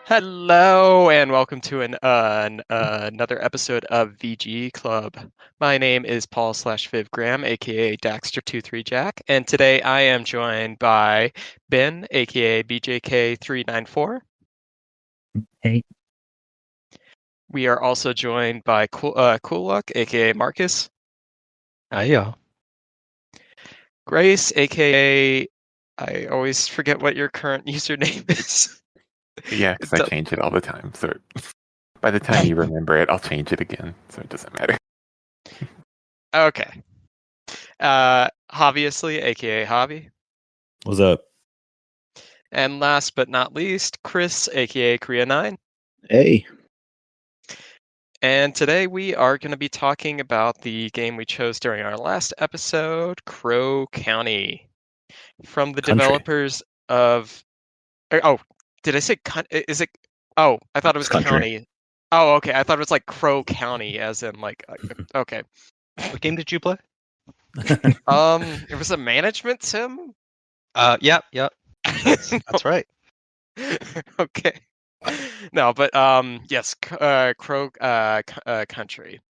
Hello and welcome to another episode of VG Club. My name is Paul/Viv Graham, aka Daxter23Jack, and today I am joined by Ben, aka BJK394. Hey. We are also joined by Cool Luck, aka Marcus. Yeah. Grace, aka I always forget what your current username is. Yeah, because I change it all the time. So by the time you remember it, I'll change it again. So it doesn't matter. Okay. Obviously, aka Hobby. What's up? And last but not least, Chris, aka Korea9. Hey. And today we are going to be talking about the game we chose during our last episode, Crow County, from the developers of. Oh, did I say? Is it? Oh, I thought it was county. Oh, okay. I thought it was like Crow County, as in like. Okay. What game did you play? It was a management sim. Yep. That's right. Okay. No, but yes, Crow Country.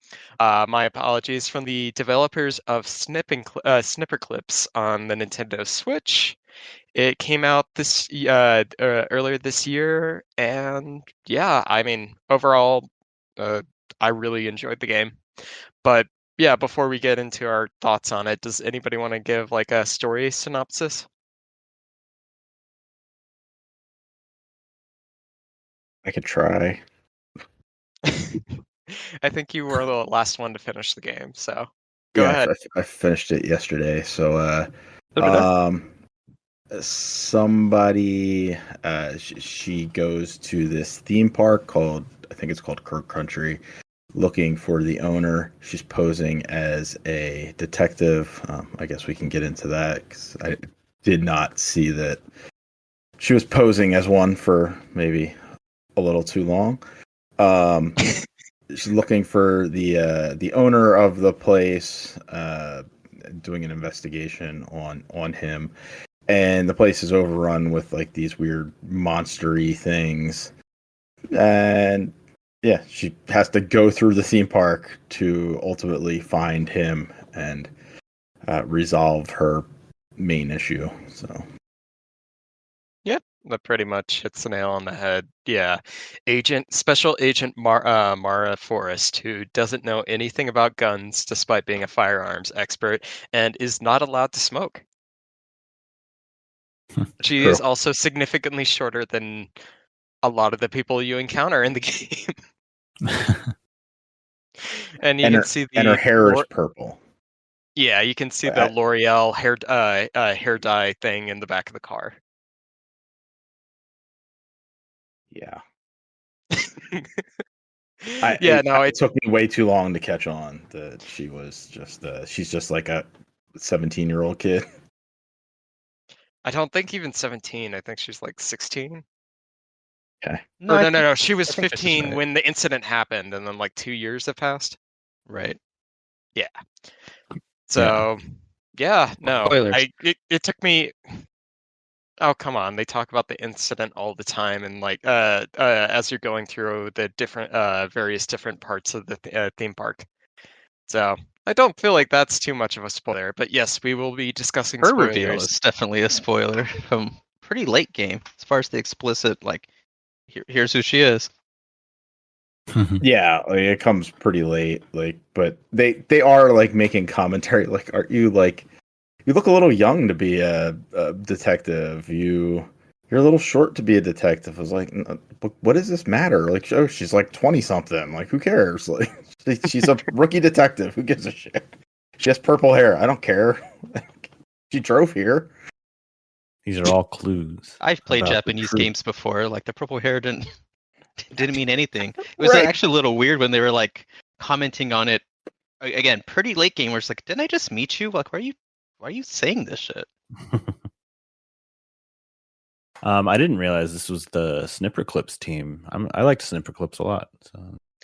My apologies, from the developers of Snipper Clips on the Nintendo Switch. It came out this earlier this year, and yeah, I mean, overall, I really enjoyed the game. But yeah, before we get into our thoughts on it, does anybody want to give like a story synopsis? I could try. I think you were the last one to finish the game, so go ahead. I finished it yesterday. So, So somebody, she goes to this theme park called, I think it's called Crow Country, looking for the owner. She's posing as a detective. I guess we can get into that because I did not see that she was posing as one for maybe a little too long. She's looking for the owner of the place, doing an investigation on him, and the place is overrun with like these weird monster-y things. And yeah, she has to go through the theme park to ultimately find him and resolve her main issue. So. Yep, that pretty much hits the nail on the head. Yeah, Special Agent Mara Forrest, who doesn't know anything about guns despite being a firearms expert and is not allowed to smoke. She is also significantly shorter than a lot of the people you encounter in the game. And you can see her hair is purple. Yeah, you can see the L'Oreal hair dye thing in the back of the car. Yeah. It took me way too long to catch on that she was just she's just like a 17-year-old kid. I don't think even 17. I think she's like 16. Okay. No. She was 15 when the incident happened, and then like 2 years have passed. Right. Yeah. So, no. Spoilers. It took me. Oh, come on. They talk about the incident all the time, and like as you're going through the different various different parts of the theme park. So I don't feel like that's too much of a spoiler, but yes, we will be discussing Her spoilers. reveal is definitely a spoiler from pretty late game as far as the explicit like here's who she is. Yeah, like, it comes pretty late, like, but they are like making commentary like, are you like, you look a little young to be a detective, you're a little short to be a detective. I was like, what does this matter? Like, oh, she's like 20 something, like who cares? Like, she's a rookie detective, who gives a shit? She has purple hair, I don't care. She drove here. These are all clues. I've played Japanese games before. Like the purple hair didn't mean anything. It was actually a little weird when they were like commenting on it. Again, pretty late game where it's like, didn't I just meet you? Like, why are you saying this shit? I didn't realize this was the Snipper Clips team. I liked Snipper Clips a lot. So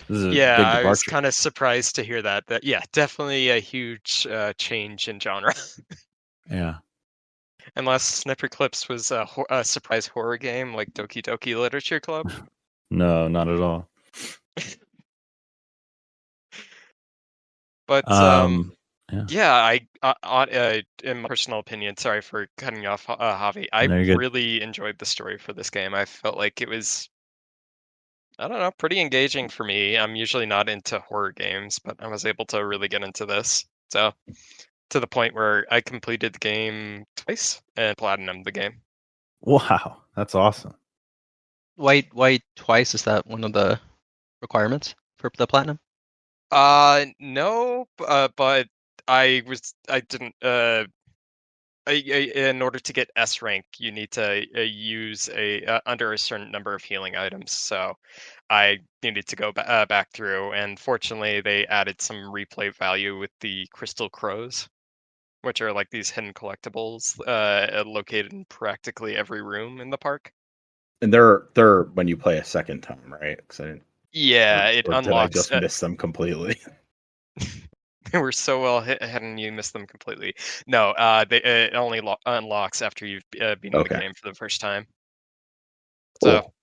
this is a big departure. I was kind of surprised to hear that. That definitely a huge change in genre. Yeah. Unless Snipper Clips was a surprise horror game like Doki Doki Literature Club. No, not at all. But Yeah. yeah, in my personal opinion, sorry for cutting you off, Javi. I No, you're good. really enjoyed the story for this game. I felt like it was, I don't know, pretty engaging for me. I'm usually not into horror games, but I was able to really get into this. So to the point where I completed the game twice and platinumed the game. Wow, that's awesome. Why twice? Is that one of the requirements for the platinum? No, but I didn't in order to get S rank, you need to use under a certain number of healing items. So I needed to go back through, and fortunately, they added some replay value with the crystal crows, which are like these hidden collectibles located in practically every room in the park. And they're when you play a second time, right? 'Cause I didn't, Yeah, it or did I unlocks. just miss them completely? They were so well hidden, you missed them completely. No, it only unlocks after you've beaten the Okay. game for the first time. So Cool.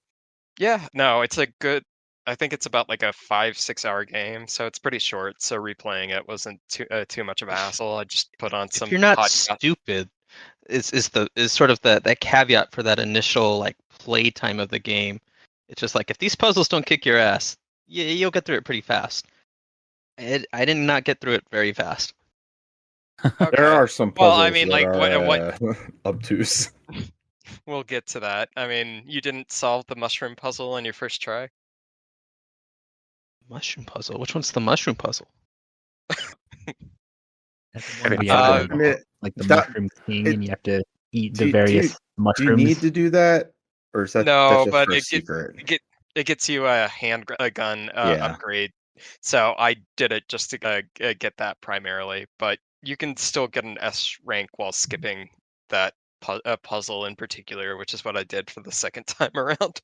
yeah, no, it's a good. I think it's about like a 5-6 hour game, so it's pretty short. So replaying it wasn't too much of a hassle. I just put on If some you're not podcast. stupid, is sort of that caveat for that initial like play time of the game. It's just like if these puzzles don't kick your ass, you'll get through it pretty fast. I did not get through it very fast. There Okay. are some Well, puzzles I mean, that like are what obtuse. we'll get to that. I mean, you didn't solve the mushroom puzzle on your first try. Mushroom puzzle. Which one's the mushroom puzzle? That's the I one mean, where you I have to, mean, like the that mushroom king, it. and you have to eat the Do, do you various do you need mushrooms. to do that, or is that's No, just but for a it secret? gets you a gun Yeah. upgrade. So I did it just to get that primarily, but you can still get an S rank while skipping that puzzle in particular, which is what I did for the second time around.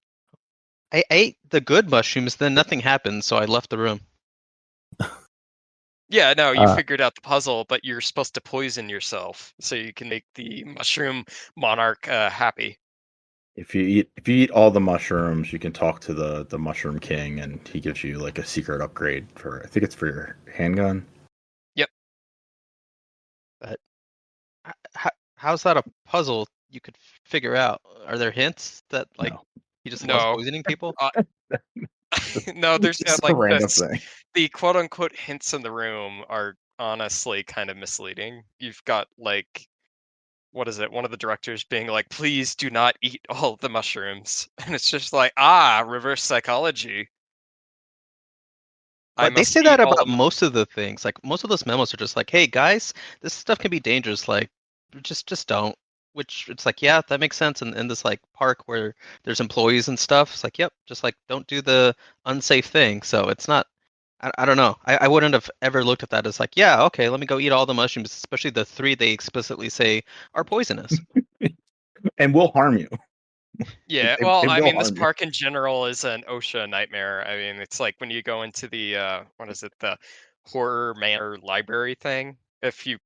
I ate the good mushrooms, then nothing happened, so I left the room. Yeah, no, you figured out the puzzle, but you're supposed to poison yourself so you can make the mushroom monarch happy. If you eat all the mushrooms, you can talk to the mushroom king, and he gives you like a secret upgrade for, I think it's for your handgun. Yep. But how's that a puzzle you could figure out? Are there hints that like No. he just loves No. poisoning people? No, there's Just like a random thing. the quote unquote hints in the room are honestly kind of misleading. You've got like, what is it? One of the directors being like, please do not eat all the mushrooms. And it's just like, reverse psychology. I But they must say eat that all about the most of the things. Like most of those memos are just like, "Hey guys, this stuff can be dangerous. Like, just don't." Which it's like, yeah, that makes sense. In this like park where there's employees and stuff, it's like, yep, just like don't do the unsafe thing. So it's not. I don't know. I wouldn't have ever looked at that as like, yeah, okay, let me go eat all the mushrooms, especially the 3 they explicitly say are poisonous. And will harm you. Yeah, It well, I will mean, this harm you. park in general is an OSHA nightmare. I mean, it's like when you go into the what is it, the horror manor library thing. If you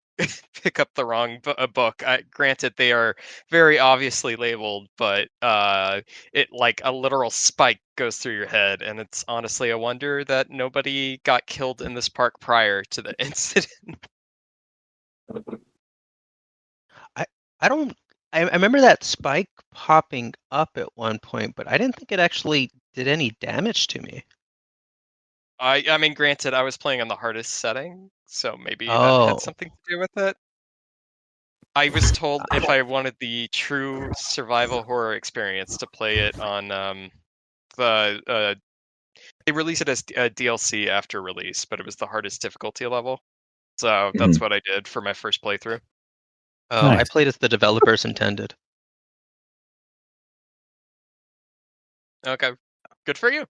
pick up the wrong book, granted they are very obviously labeled, but it like a literal spike goes through your head, and it's honestly a wonder that nobody got killed in this park prior to the incident. I don't. I remember that spike popping up at one point, but I didn't think it actually did any damage to me. I mean, granted, I was playing on the hardest setting, so maybe that had Oh, something to do with it. I was told if I wanted the true survival horror experience to play it on the they released it as a DLC after release, but it was the hardest difficulty level. So that's what I did for my first playthrough. oh, I Nice. played as the developers intended. Okay, good for you.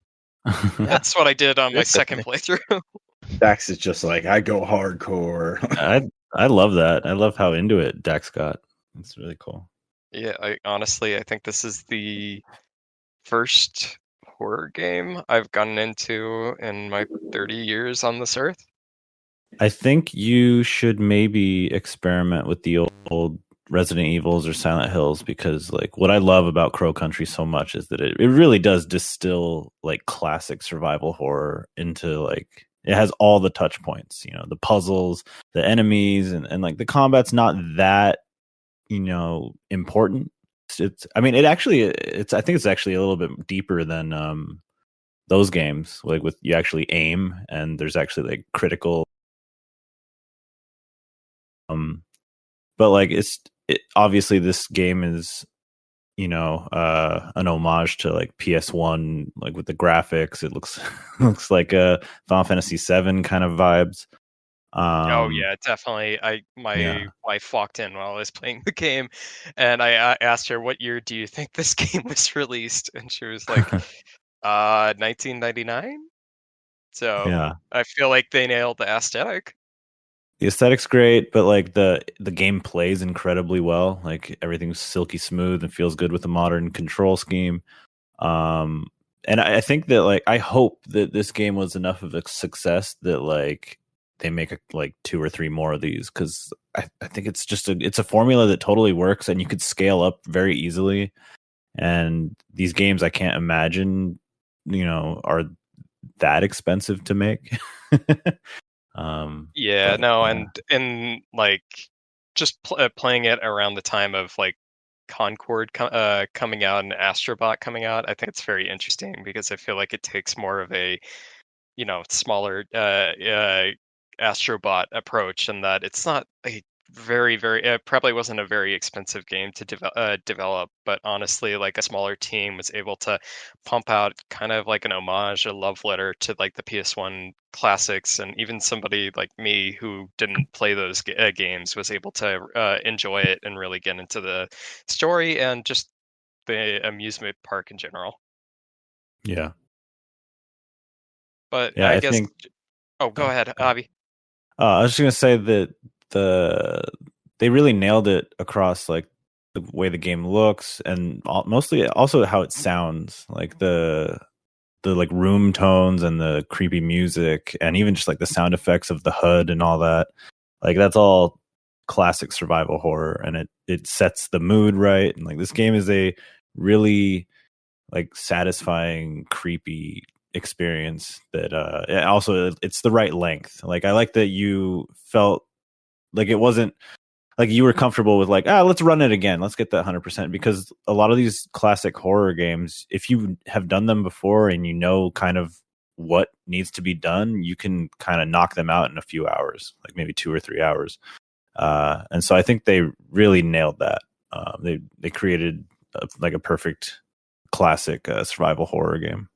Yeah. That's what I did on my second playthrough. Dax is just like, I go hardcore. I love that. I love how into it Dax got. It's really cool. Yeah, I think this is the first horror game I've gotten into in my 30 years on this earth. I think you should maybe experiment with the old Resident Evils or Silent Hills, because like what I love about Crow Country so much is that it really does distill like classic survival horror into like it has all the touch points, the puzzles, the enemies, and like the combat's not that important. It's I mean I think it's actually a little bit deeper than those games, like with you actually aim and there's actually like critical but like obviously this game is an homage to like PS1, like with the graphics. It looks looks like a Final Fantasy 7 kind of vibes. Oh yeah, definitely. My wife walked in while I was playing the game, and I asked her, "What year do you think this game was released?" And she was like, 1999." So yeah. I feel like they nailed the aesthetic. The aesthetic's great, but like the game plays incredibly well. Like everything's silky smooth and feels good with a modern control scheme. And I think that like I hope that this game was enough of a success that like they make like 2 or 3 more of these, because I think it's just it's a formula that totally works and you could scale up very easily. And these games I can't imagine are that expensive to make. Yeah, But, no, yeah. and like just playing it around the time of like Concord coming out and Astrobot coming out, I think it's very interesting because I feel like it takes more of a smaller Astrobot approach, and that it's not a very it probably wasn't a very expensive game to develop, but honestly, like a smaller team was able to pump out kind of like an homage, a love letter to like the PS1 classics, and even somebody like me who didn't play those games was able to enjoy it and really get into the story and just the amusement park in general. Yeah. But Yeah, I I guess. think Oh, go ahead, go ahead. Avi. I was just gonna say that they really nailed it across like the way the game looks and mostly also how it sounds, like the like room tones and the creepy music and even just like the sound effects of the HUD and all that. Like that's all classic survival horror, and it sets the mood right. And like this game is a really like satisfying, creepy experience that also it's the right length. Like I like that you felt like it wasn't like you were comfortable with like, let's run it again, let's get that 100%, because a lot of these classic horror games, if you have done them before and kind of what needs to be done, you can kind of knock them out in a few hours, like maybe 2 or 3 hours. And so I think they really nailed that. They created like a perfect classic survival horror game.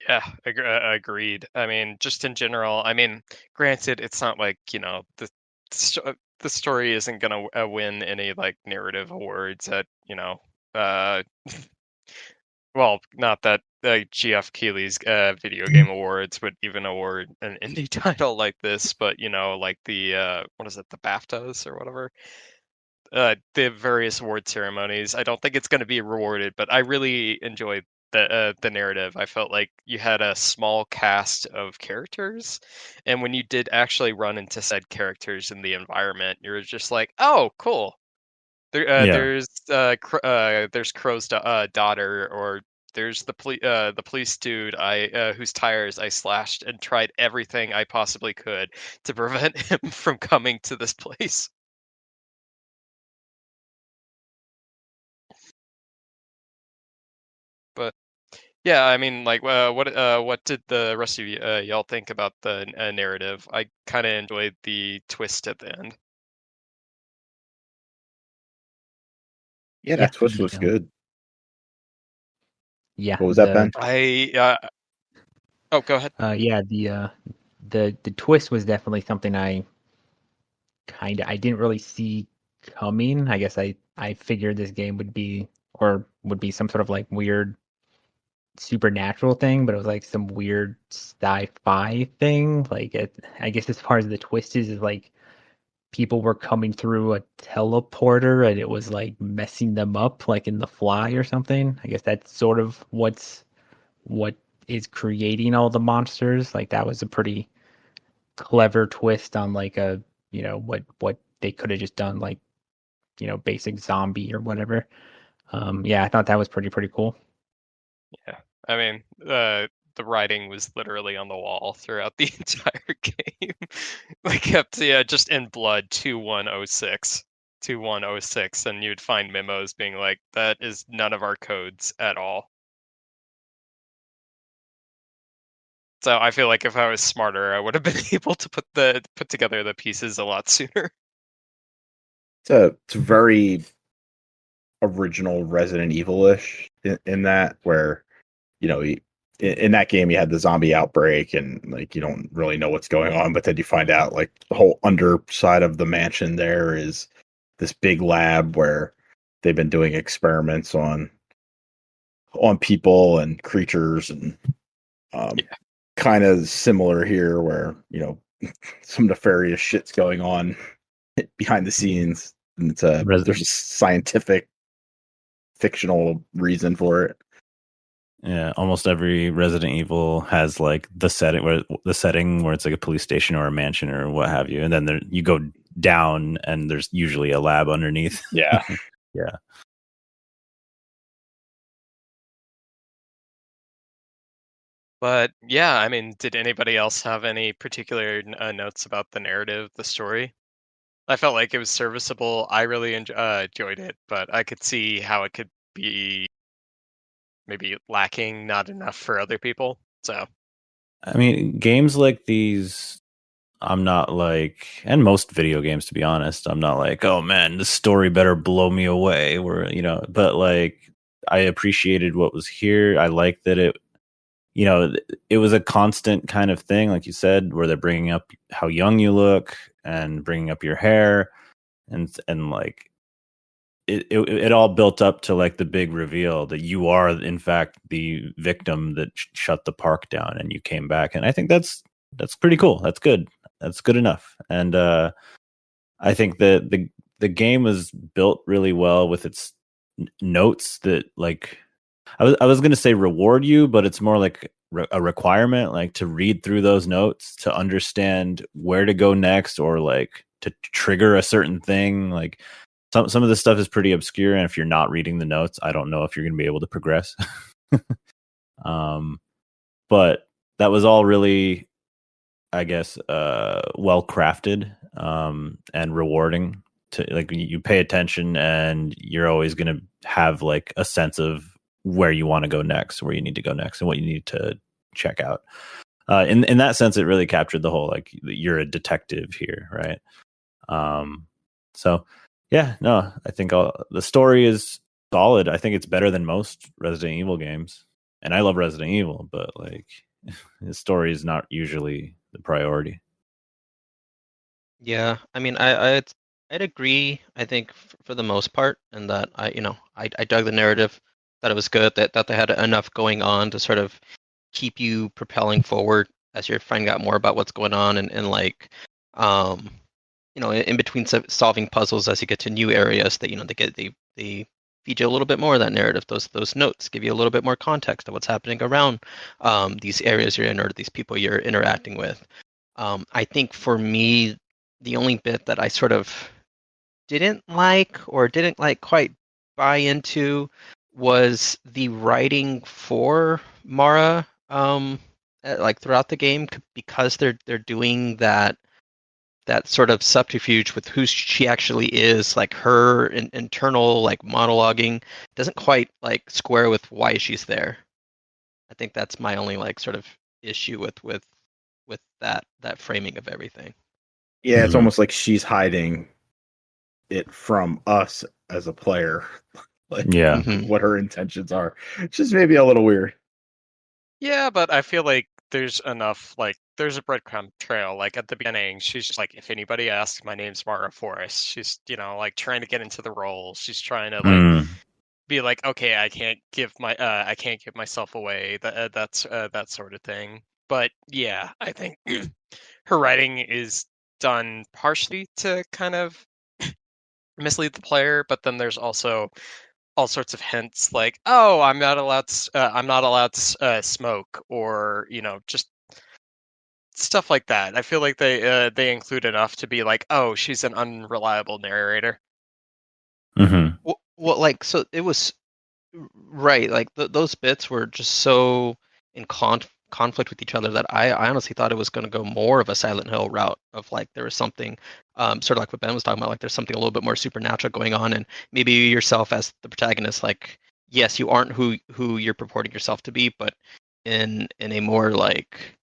Yeah, agreed. I mean, just in general, I mean, granted, it's not like, the story isn't going to win any like narrative awards at, uh, well, not that GF Keighley's video game awards would even award an indie title like this, but, like the, what is it, the BAFTAs or whatever? The various award ceremonies. I don't think it's going to be rewarded, but I really enjoyed the narrative. I felt like you had a small cast of characters, and when you did actually run into said characters in the environment, you're just like, "Oh, cool." Yeah. There's Crow's daughter, or there's the police dude whose tires I slashed and tried everything I possibly could to prevent him from coming to this place. But yeah, I mean, like, what did the rest of you y'all think about the narrative? I kind of enjoyed the twist at the end. Yeah, Yeah, that twist was good. yeah, What was that, Ben? Oh, go ahead. yeah, the twist was definitely something I didn't really see coming. I guess I figured this game would be some sort of like weird supernatural thing, but it was like some weird sci-fi thing. Like I guess as far as the twist is like people were coming through a teleporter and it was like messing them up, like in The Fly or something. I guess that's sort of what is creating all the monsters. Like that was a pretty clever twist on like a what they could have just done, like basic zombie or whatever. Yeah, I thought that was pretty cool. Yeah, I mean, the writing was literally on the wall throughout the entire game. They kept, just in blood 2106, 2106, and you'd find memos being like, that is none of our codes at all. So I feel like if I was smarter, I would have been able to put together the pieces a lot sooner. It's very original Resident Evil-ish in that, where in that game you had the zombie outbreak and like you don't really know what's going on, but then you find out like the whole underside of the mansion there is this big lab where they've been doing experiments on people and creatures, and kind of similar here where some nefarious shit's going on behind the scenes, and there's a scientific fictional reason for it. Yeah, almost every Resident Evil has like the setting where it's like a police station or a mansion or what have you, and then you go down and there's usually a lab underneath. Yeah. Yeah. But yeah, I mean, did anybody else have any particular notes about the narrative, the story? I felt like it was serviceable. I really enjoyed it, but I could see how it could be maybe lacking, not enough for other people. So, I mean, games like these, I'm not like, and most video games, to be honest, I'm not like, oh man, the story better blow me away. But like, I appreciated what was here. I like that it was a constant kind of thing, like you said, where they're bringing up how young you look and bringing up your hair, and like it all built up to like the big reveal that you are in fact the victim that shut the park down and you came back. And I think that's pretty cool. That's good enough. And I think that the game was built really well with its notes that, like, I was going to say reward you, but it's more like a requirement, like to read through those notes to understand where to go next, or like to trigger a certain thing. Like some of this stuff is pretty obscure, and if you're not reading the notes, I don't know if you're going to be able to progress. But that was all really, I guess, well crafted, and rewarding. To like, you pay attention, and you're always going to have like a sense of where you want to go next, where you need to go next, and what you need to check out. In that sense, it really captured the whole, like, you're a detective here, right? So yeah, no, I think the story is solid. I think it's better than most Resident Evil games, and I love Resident Evil, but like, the story is not usually the priority. Yeah, I mean, I'd agree. I think for the most part, and that I dug the narrative, that it was good, that they had enough going on to sort of keep you propelling forward as you're finding out more about what's going on, and like, in between solving puzzles as you get to new areas, that they feed you a little bit more of that narrative. Those notes give you a little bit more context of what's happening around these areas you're in, or these people you're interacting with. I think for me, the only bit that I sort of didn't like, or didn't like quite buy into, was the writing for Mara, like throughout the game, because they're doing that sort of subterfuge with who she actually is, like her internal like monologuing doesn't quite like square with why she's there. I think that's my only like sort of issue with that framing of everything. Yeah, it's almost like she's hiding it from us as a player, like what her intentions are. It's just maybe a little weird. Yeah, but I feel like there's enough, like, there's a breadcrumb trail. Like, at the beginning, she's just like, if anybody asks, my name's Mara Forrest. She's, like, trying to get into the role. She's trying to, like, be like, okay, I can't give myself away. That's that sort of thing. But yeah, I think her writing is done partially to kind of mislead the player, but then there's also all sorts of hints, like, oh, I'm not allowed to smoke, or just stuff like that. I feel like they include enough to be like, oh, she's an unreliable narrator. Mm-hmm. Well, like, so it was right. Like those bits were just so in conflict with each other that I honestly thought it was going to go more of a Silent Hill route of like there was something, sort of like what Ben was talking about, like there's something a little bit more supernatural going on, and maybe you yourself as the protagonist, like yes, you aren't who you're purporting yourself to be, but in a more like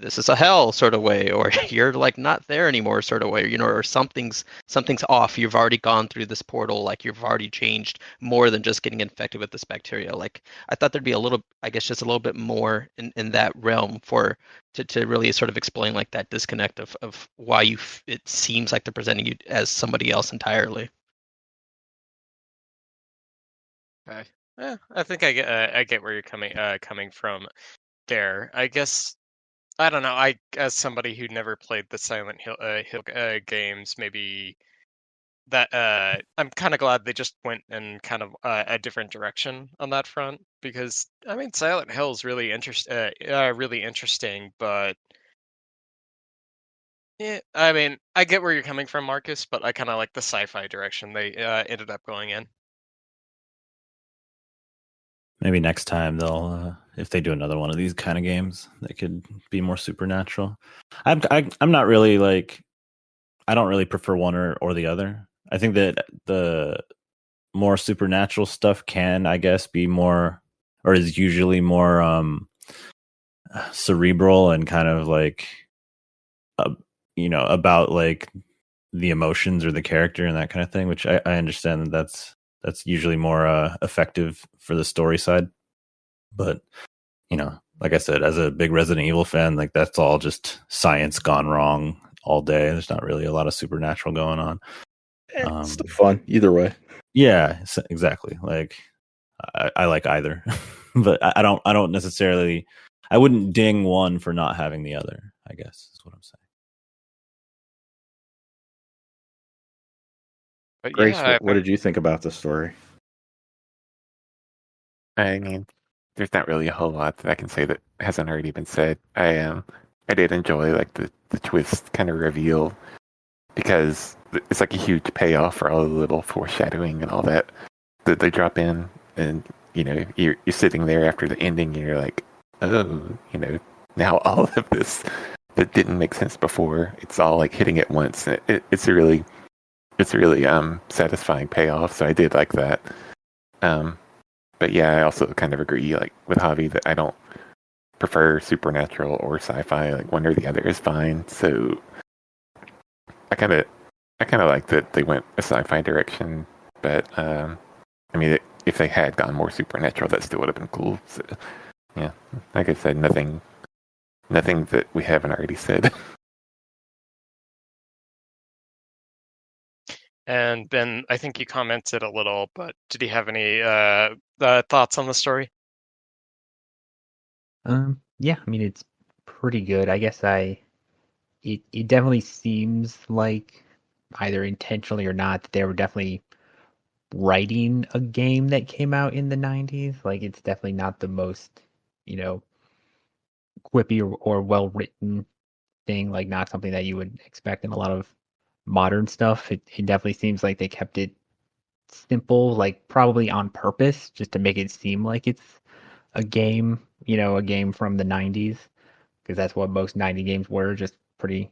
this is a hell sort of way, or you're like not there anymore sort of way, or something's off. You've already gone through this portal, like you've already changed more than just getting infected with this bacteria. Like I thought there'd be a little, I guess, just a little bit more in that realm for to really sort of explain like that disconnect of why it seems like they're presenting you as somebody else entirely. Okay. Yeah, I think I get where you're coming from there. I guess I don't know. I as somebody who never played the Silent Hill games, maybe that I'm kind of glad they just went in kind of a different direction on that front because I mean Silent Hill is really interesting, but yeah, I mean I get where you're coming from, Marcus, but I kind of like the sci-fi direction they ended up going in. Maybe next time they'll, if they do another one of these kind of games, they could be more supernatural. I'm not really like, I don't really prefer one or the other. I think that the more supernatural stuff can, I guess, be more, or is usually more cerebral and kind of like, uh, about like the emotions or the character and that kind of thing. Which I understand that's usually more effective for the story side. But like I said, as a big Resident Evil fan, like that's all just science gone wrong all day. There's not really a lot of supernatural going on. It's still fun either way. Yeah, exactly. Like I like either, but I don't necessarily. I wouldn't ding one for not having the other, I guess is what I'm saying. But Grace, yeah, what did you think about the story? I mean, there's not really a whole lot that I can say that hasn't already been said. I did enjoy like the twist kind of reveal because it's like a huge payoff for all the little foreshadowing and all that they drop in, and you're sitting there after the ending and you're like, oh, now all of this that didn't make sense before, it's all like hitting at once. It's a really satisfying payoff. So I did like that. But yeah, I also kind of agree, like with Javi, that I don't prefer supernatural or sci-fi. Like one or the other is fine. So I kind of like that they went a sci-fi direction. But I mean, if they had gone more supernatural, that still would have been cool. So yeah, like I said, nothing that we haven't already said. and Ben, I think you commented a little, but did you have any thoughts on the story? Yeah, I mean it's pretty good. I guess it definitely seems like either intentionally or not that they were definitely writing a game that came out in the 90s. Like it's definitely not the most, quippy or well written thing, like not something that you would expect in a lot of modern stuff. It definitely seems like they kept it simple, like probably on purpose, just to make it seem like it's a game, a game from the 90s, because that's what most 90 games were, just pretty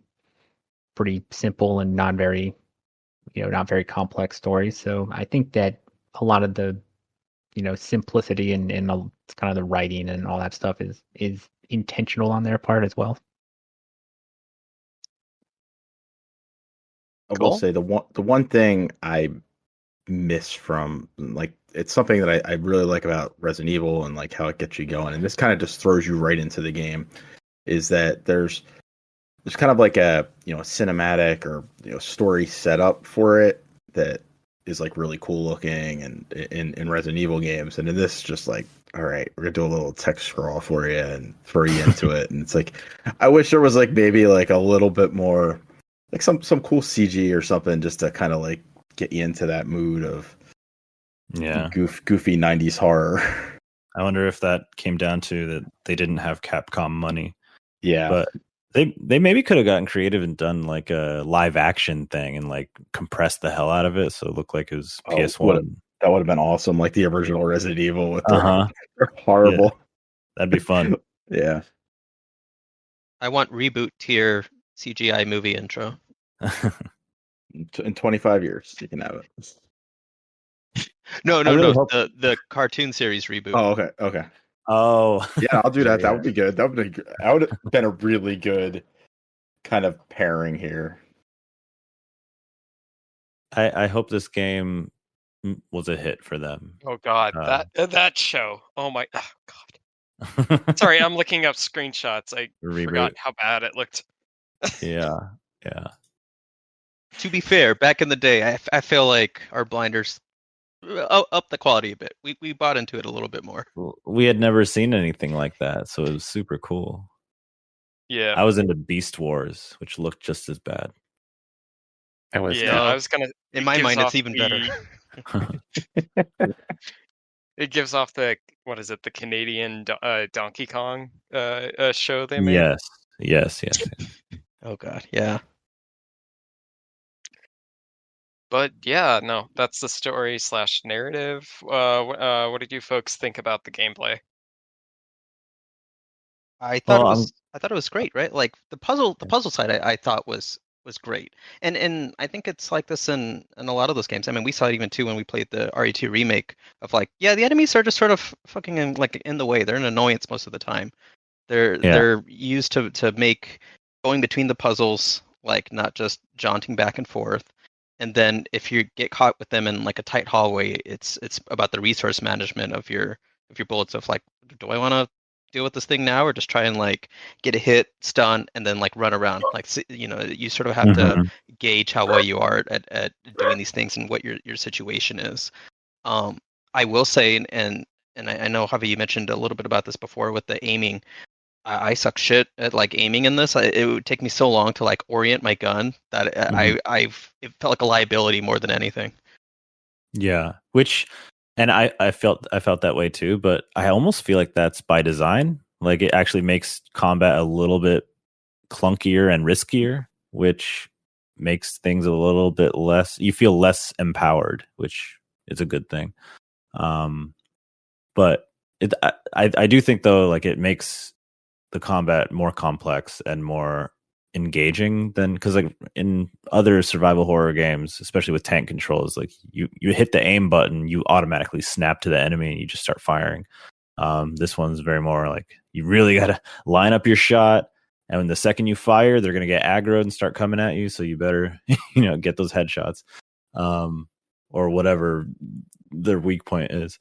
simple and not very complex stories. So I think that a lot of the, simplicity and kind of the writing and all that stuff is intentional on their part as well. I will Cool. say the one thing I miss from, like, it's something that I really like about Resident Evil and like how it gets you going, and this kind of just throws you right into the game, is that there's kind of like a cinematic or story setup for it that is like really cool looking, and in Resident Evil games, and in this just like, all right, we're gonna do a little text scroll for you and throw you into it, and it's like I wish there was like maybe like a little bit more like some cool CG or something just to kind of like get you into that mood of goofy 90s horror. I wonder if that came down to that they didn't have Capcom money. Yeah. But They maybe could have gotten creative and done like a live action thing and like compressed the hell out of it so it looked like it was PS1. That would have been awesome, like the original Resident Evil with their, Uh-huh. their horrible. That'd be fun. Yeah. I want reboot tier CGI movie intro. In 25 years, you can have it. No, I really no, hope- the cartoon series reboot. Oh, okay. Oh, Yeah, I'll do that. Yeah. That would be good. That would have been a really good kind of pairing here. I hope this game was a hit for them. Oh God, that show. Oh my God. Sorry, I'm looking up screenshots. I forgot how bad it looked. Yeah. To be fair, back in the day, I feel like our blinders up the quality a bit. We bought into it a little bit more. We had never seen anything like that, so it was super cool. Yeah. I was into Beast Wars, which looked just as bad. I was Yeah, I was gonna. In my mind, it's even better. It gives off the the Canadian Donkey Kong show they made. Yes. Oh God, yeah. But yeah, no, that's the story / narrative. What did you folks think about the gameplay? I thought Well, it was great, right? Like the puzzle side I thought was great. And I think it's like this in a lot of those games. I mean, we saw it even too when we played the RE2 remake of like, yeah, the enemies are just sort of fucking in the way. They're an annoyance most of the time. They're used to make going between the puzzles like not just jaunting back and forth. And then if you get caught with them in like a tight hallway, it's about the resource management of your bullets of like, do I want to deal with this thing now or just try and like get a hit, stun, and then like run around? Like, you sort of have to gauge how well you are at doing these things and what your situation is. I will say, and I know Javi, you mentioned a little bit about this before with the aiming. I suck shit at like aiming in this. It would take me so long to like orient my gun that it felt like a liability more than anything. Yeah, and I felt that way too, but I almost feel like that's by design. Like it actually makes combat a little bit clunkier and riskier, which makes things a little bit less. You feel less empowered, which is a good thing. But I do think though, like it makes the combat more complex and more engaging than because like in other survival horror games, especially with tank controls, like you hit the aim button, you automatically snap to the enemy and you just start firing. This one's very more like you really got to line up your shot, and when the second you fire, they're gonna get aggroed and start coming at you. So you better get those headshots, or whatever their weak point is.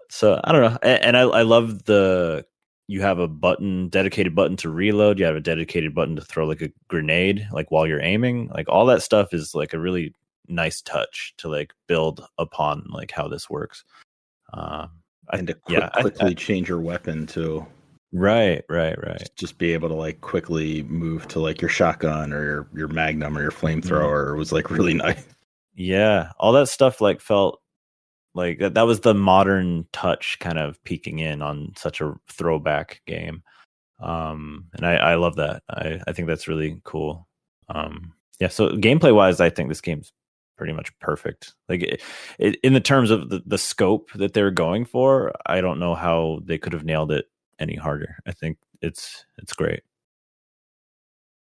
So I don't know, and I love you have a dedicated button to reload. You have a dedicated button to throw like a grenade, like while you're aiming. Like all that stuff is like a really nice touch to like build upon like how this works. And to quickly change your weapon too. Right. Just be able to like quickly move to like your shotgun or your magnum or your flamethrower was like really nice. Yeah, all that stuff like felt like that was the modern touch kind of peeking in on such a throwback game. And I love that. I think that's really cool. Yeah, so gameplay wise, I think this game's pretty much perfect. Like in the terms of the scope that they're going for, I don't know how they could have nailed it any harder. I think it's great.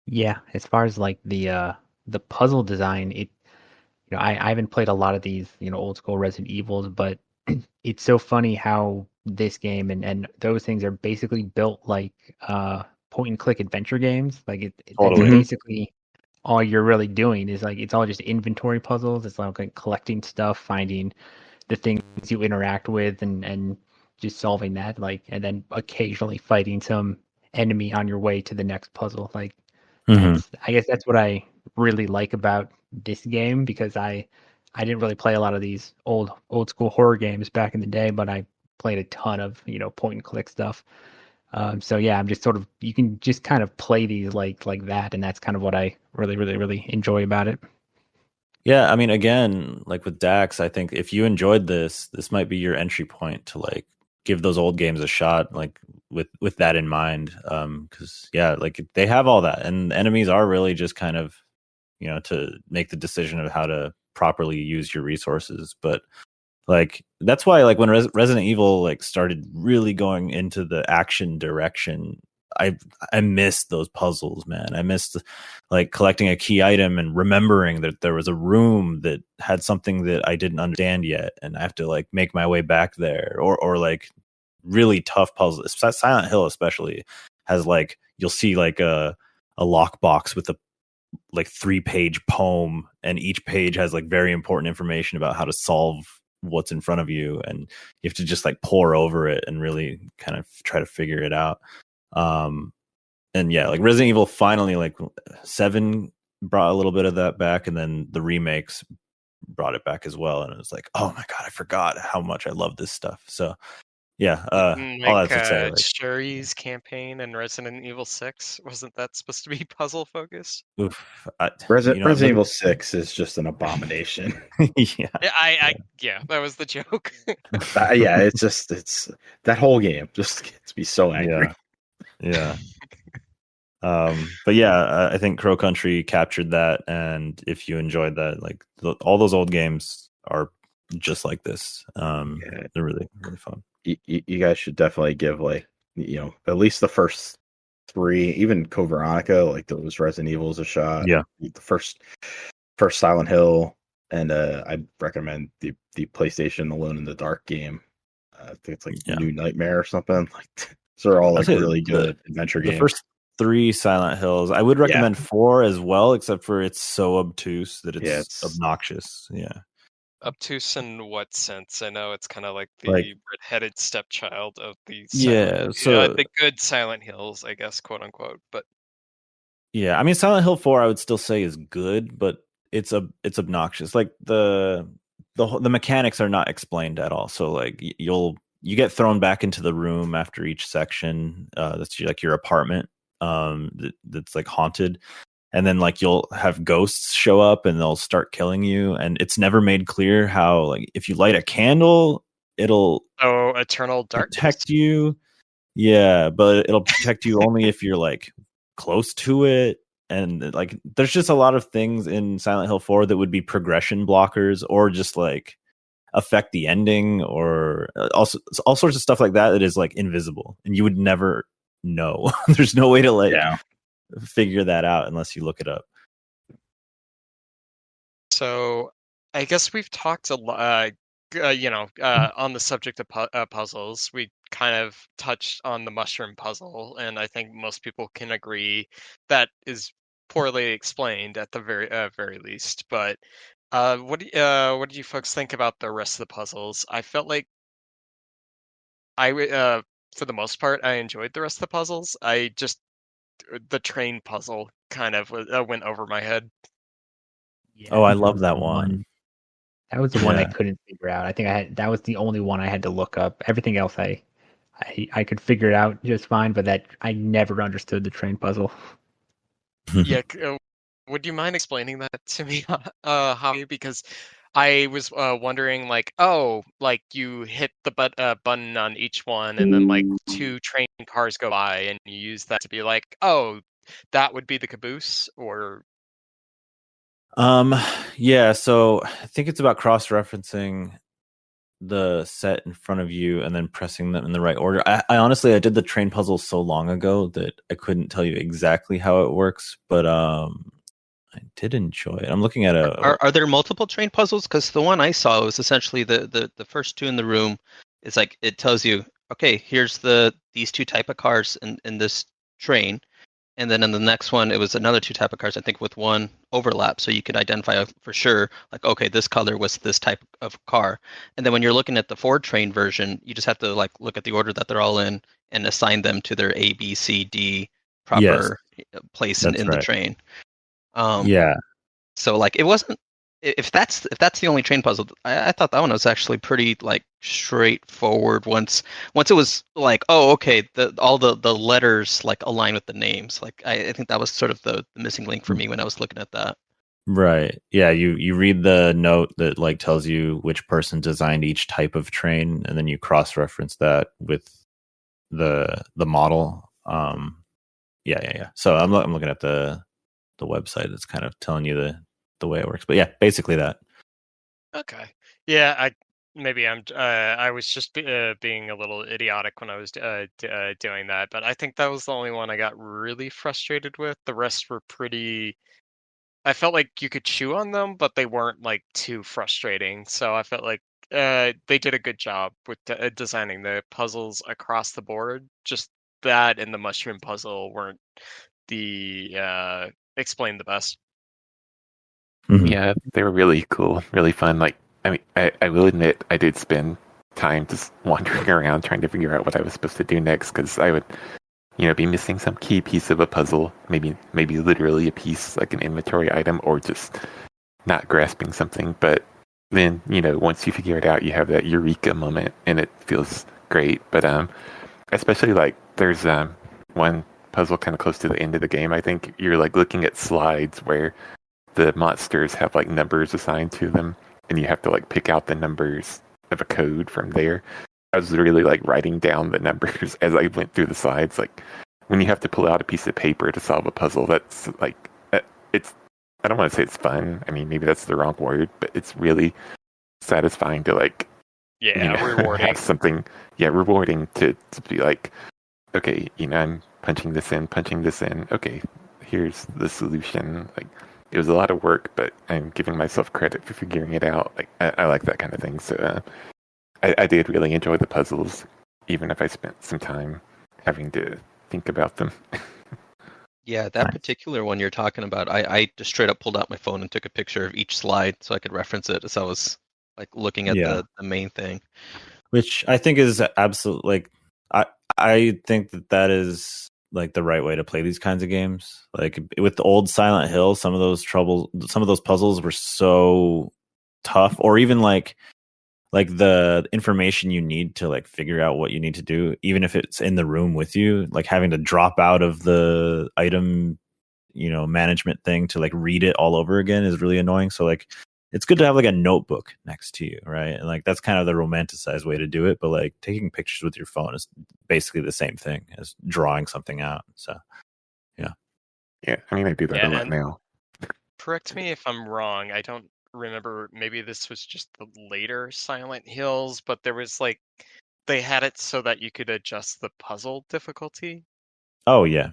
Yeah, as far as like the puzzle design, I haven't played a lot of these, old school Resident Evils, but it's so funny how this game and those things are basically built like point and click adventure games. Like it's basically all you're really doing is like it's all just inventory puzzles. It's like collecting stuff, finding the things you interact with, and just solving that. Like, and then occasionally fighting some enemy on your way to the next puzzle. Like, I guess that's what I really like about this game, because I didn't really play a lot of these old school horror games back in the day, but I played a ton of point and click stuff. So yeah, I'm just sort of, you can just kind of play these like that, and that's kind of what I really enjoy about it. Yeah, I mean, again, like with Dax, I think if you enjoyed this might be your entry point to like give those old games a shot, like with that in mind. Because yeah, like they have all that, and enemies are really just kind of, to make the decision of how to properly use your resources. But like that's why, like when Resident Evil like started really going into the action direction, I missed those puzzles, man. I missed like collecting a key item and remembering that there was a room that had something that I didn't understand yet, and I have to like make my way back there, or like really tough puzzles. Silent Hill especially has like, you'll see like a lockbox with a like 3-page poem, and each page has like very important information about how to solve what's in front of you, and you have to just like pore over it and really kind of try to figure it out. And yeah, like Resident Evil finally, like 7 brought a little bit of that back, and then the remakes brought it back as well, and it was like, oh my god, I forgot how much I love this stuff. So yeah, all that to say, like, Sherry's campaign in Resident Evil 6, wasn't that supposed to be puzzle focused? oof, Resident Evil 6 is just an abomination. yeah, Yeah, that was the joke. Yeah, it's that whole game just gets me so angry. yeah. But yeah, I think Crow Country captured that, and if you enjoyed that, like all those old games are just like this. They're really, really fun. You guys should definitely give like, at least the first 3, even Code Veronica, like those Resident Evils, a shot. Yeah, the first Silent Hill, and I'd recommend the PlayStation Alone in the Dark game. I think it's like New Nightmare or something. Like these are all like really good adventure games. The first 3 Silent Hills, I would recommend 4 as well, except for it's so obtuse that it's obnoxious. Yeah. Obtuse in what sense? I know it's kind of like the red-headed stepchild of the the good Silent Hills, I guess, quote unquote. But yeah, I mean, Silent Hill 4, I would still say is good, but it's obnoxious. Like the mechanics are not explained at all. So like you get thrown back into the room after each section. That's like your apartment. That's like haunted. And then like you'll have ghosts show up and they'll start killing you, and it's never made clear how, like, if you light a candle, it'll eternal darkness protect you. Yeah, but it'll protect you only if you're like close to it. And like there's just a lot of things in Silent Hill 4 that would be progression blockers, or just like affect the ending, or also all sorts of stuff like that is like invisible and you would never know. There's no way to like figure that out unless you look it up. So I guess we've talked a lot, on the subject of puzzles. We kind of touched on the mushroom puzzle, and I think most people can agree that is poorly explained at the very least. But what do you folks think about the rest of the puzzles? I felt like for the most part, I enjoyed the rest of the puzzles. The train puzzle kind of went over my head. Yeah, I love that one. That was the one I couldn't figure out. I think that was the only one I had to look up. Everything else I could figure it out just fine, but that I never understood the train puzzle. Yeah, would you mind explaining that to me, Javi? Because I was wondering, like, you hit the button on each one, and then like 2 train cars go by, and you use that to be like, that would be the caboose, or yeah. So I think it's about cross-referencing the set in front of you and then pressing them in the right order. I honestly, I did the train puzzle so long ago that I couldn't tell you exactly how it works, but I did enjoy it. I'm looking at Are there multiple train puzzles? Because the one I saw was essentially the first 2 in the room. It's like it tells you, okay, here's these 2 type of cars in this train, and then in the next one it was another 2 type of cars, I think, with 1 overlap, so you could identify for sure, like, okay, this color was this type of car. And then when you're looking at the 4 train version, you just have to like look at the order that they're all in and assign them to their A, B, C, D proper place in the train. So like it wasn't, if that's the only train puzzle, I thought that one was actually pretty like straightforward once it was like, oh, okay, all the letters like align with the names. Like I think that was sort of the missing link for me when I was looking at that. Right. Yeah, you read the note that like tells you which person designed each type of train, and then you cross-reference that with the model. Yeah. So I'm looking at the website. It's kind of telling you the way it works. But yeah, basically that. Okay. Yeah, I was just being a little idiotic when I was doing that, but I think that was the only one I got really frustrated with. The rest were pretty. I felt like you could chew on them, but they weren't like too frustrating. So I felt like they did a good job with designing the puzzles across the board. Just that and the mushroom puzzle weren't the explained the best. Mhm. Yeah, they were really cool, really fun. Like, I mean, I will admit I did spend time just wandering around trying to figure out what I was supposed to do next because I would, be missing some key piece of a puzzle, maybe literally a piece like an inventory item, or just not grasping something. But then, once you figure it out, you have that eureka moment, and it feels great. But especially like there's one puzzle kind of close to the end of the game. I think you're like looking at slides where the monsters have like numbers assigned to them, and you have to like pick out the numbers of a code from there. I was literally like writing down the numbers as I went through the slides. Like when you have to pull out a piece of paper to solve a puzzle, that's like it's. I don't want to say it's fun. I mean, maybe that's the wrong word, but it's really satisfying to like Yeah, rewarding. have something rewarding to be like, okay, I'm punching this in. Okay, here's the solution. Like it was a lot of work, but I'm giving myself credit for figuring it out. Like I like that kind of thing. So I did really enjoy the puzzles, even if I spent some time having to think about them. Yeah, that Nice. particular one you're talking about, I just straight up pulled out my phone and took a picture of each slide so I could reference it as I was like looking at Yeah. the main thing. Which I think is absolute like I think that is like the right way to play these kinds of games. Like with the old Silent Hill, some of those puzzles were so tough, or even like the information you need to like figure out what you need to do, even if it's in the room with you, like having to drop out of the item management thing to like read it all over again is really annoying. So like it's good to have like a notebook next to you, right? And like that's kind of the romanticized way to do it, but like taking pictures with your phone is basically the same thing as drawing something out. So yeah. Yeah, I mean I do that a Yeah, lot and now. correct me if I'm wrong. I don't remember. Maybe this was just the later Silent Hills, but there was like they had it so that you could adjust the puzzle difficulty. Oh yeah.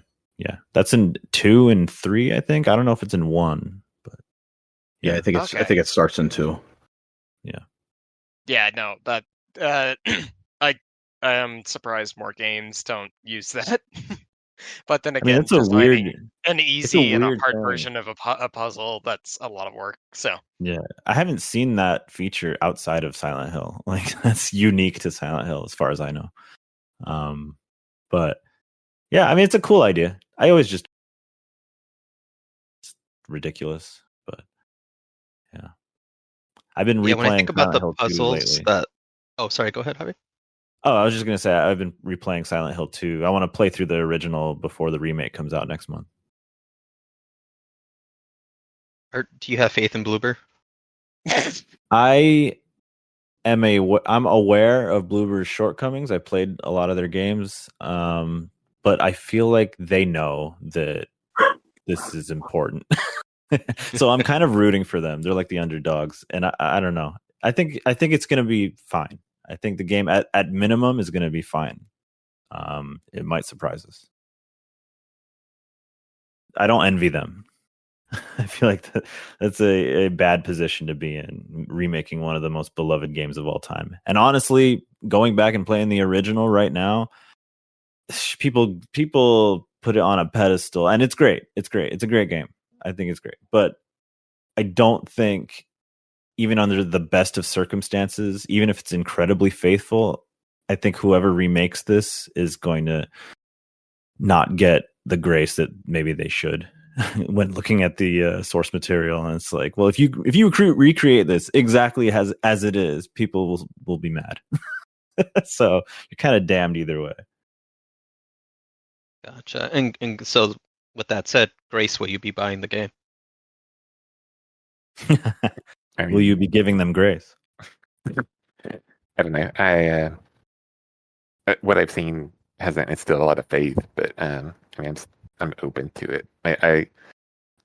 That's in 2 and 3, I think. I don't know if it's in 1, but Yeah, yeah. I Okay. think it starts in 2. Yeah, no, that uh, I am surprised more games don't use that. But then I mean, again, designing an it's a easy and a weird hard thing. version of a puzzle, that's a lot of work. So Yeah, I haven't seen that feature outside of Silent Hill. Like that's unique to Silent Hill, as far as I know. But yeah, I mean, it's a cool idea. I always just it's ridiculous, but yeah, I've been Yeah, when I think replaying about Silent the Hill 2 puzzles lately. that oh sorry, go ahead, Javi. Oh, I was just gonna say I've been replaying Silent Hill 2. I want to play through the original before the remake comes out next month. Or do you have faith in Bloober? I I'm aware of Bloober's shortcomings. I played a lot of their games, but I feel like they know that this is important. So I'm kind of rooting for them. They're like the underdogs, and I don't know. I think it's going to be fine. I think the game at minimum is going to be fine. It might surprise us. I don't envy them. I feel like that's a bad position to be in, remaking one of the most beloved games of all time. And honestly, going back and playing the original right now, people put it on a pedestal, and it's great. It's great. It's a great game. I think it's great, but I don't think even under the best of circumstances, even if it's incredibly faithful, I think whoever remakes this is going to not get the grace that maybe they should when looking at the source material. And it's like, well, if you recreate this exactly as it is, people will be mad. So you're kind of damned either way. Gotcha. And so with that said, Grace, will you be buying the game? I Will mean, you be giving them grace? I don't know. What I've seen hasn't instilled a lot of faith, but I mean, I'm open to it. I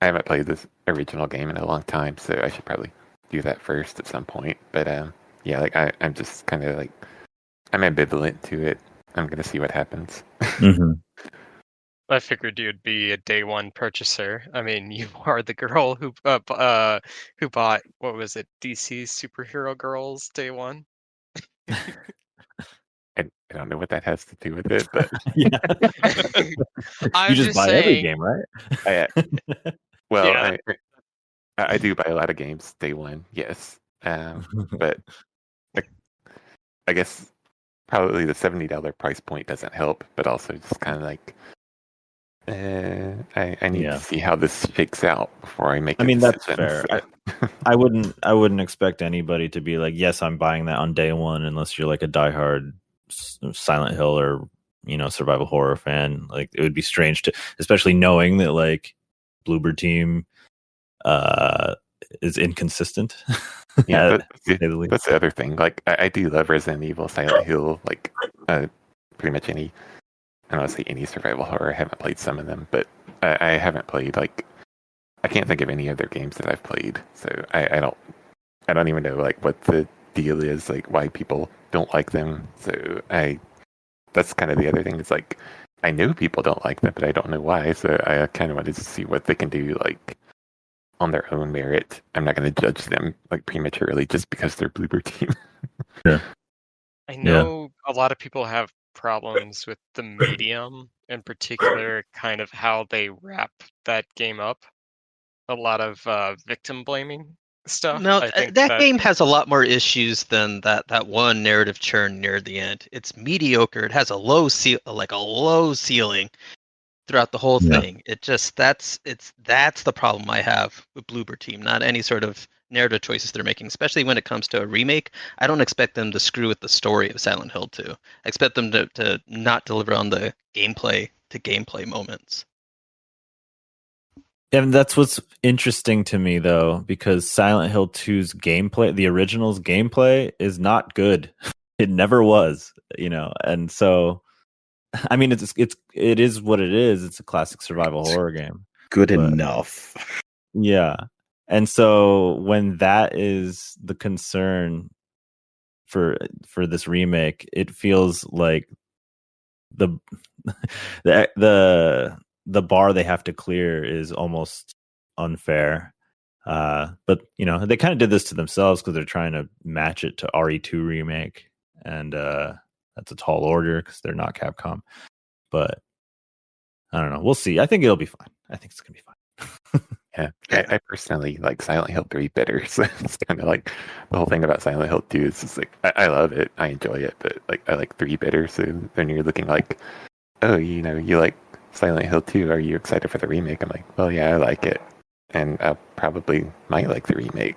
haven't played this original game in a long time, so I should probably do that first at some point. But yeah, like I'm just kind of like I'm ambivalent to it. I'm gonna see what happens. Mm-hmm. I figured you'd be a day one purchaser. I mean, you are the girl who bought, what was it, DC Superhero Girls day one. I don't know what that has to do with it, but Yeah. You I'm just just buy every saying. game, right? I, well, Yeah. I do buy a lot of games day one, yes. But I guess probably the $70 price point doesn't help, but also just kind of like I need to Yeah. see how this shakes out before I make I a mean, that's decision. fair. So. I wouldn't expect anybody to be like, yes, I'm buying that on day one, unless you're like a diehard Silent Hill or survival horror fan. Like, it would be strange to, especially knowing that like Bloober Team is inconsistent. Yeah, to say the least. that's the other thing. Like, I do love Resident Evil, Silent Hill, like pretty much any. I don't want to say any survival horror. I haven't played some of them, but I haven't played like I can't think of any other games that I've played. So I don't even know like what the deal is, like why people don't like them. So that's kind of the other thing. It's like I know people don't like them, but I don't know why. So I kind of wanted to see what they can do like on their own merit. I'm not going to judge them like prematurely just because they're Bloober Team. Yeah. I know a lot of people have problems with the medium, in particular, kind of how they wrap that game up. A lot of victim blaming stuff. No, I think that game has a lot more issues than that one narrative churn near the end. It's mediocre. It has a low ceiling throughout the whole Yeah. thing. That's the problem I have with Bloober Team. Not any sort of narrative choices they're making, especially when it comes to a remake. I don't expect them to screw with the story of Silent Hill 2. I expect them to not deliver on the gameplay to gameplay moments. And that's what's interesting to me, though, because Silent Hill 2's gameplay, the original's gameplay, is not good. It never was, and so, I mean, it is what it is. It's a classic survival horror game. Good But- enough. Yeah, and so when that is the concern for this remake, it feels like the the bar they have to clear is almost unfair. But they kind of did this to themselves because they're trying to match it to RE2 remake, and that's a tall order because they're not Capcom. But I don't know. We'll see. I think it'll be fine. I think it's gonna be fine. Yeah, I personally like Silent Hill 3 better. So it's kind of like the whole thing about Silent Hill 2 is just like I love it, I enjoy it, but like I like 3 better. So then you're looking like, oh, you like Silent Hill 2. Are you excited for the remake? I'm like, well, yeah, I like it, and I probably might like the remake,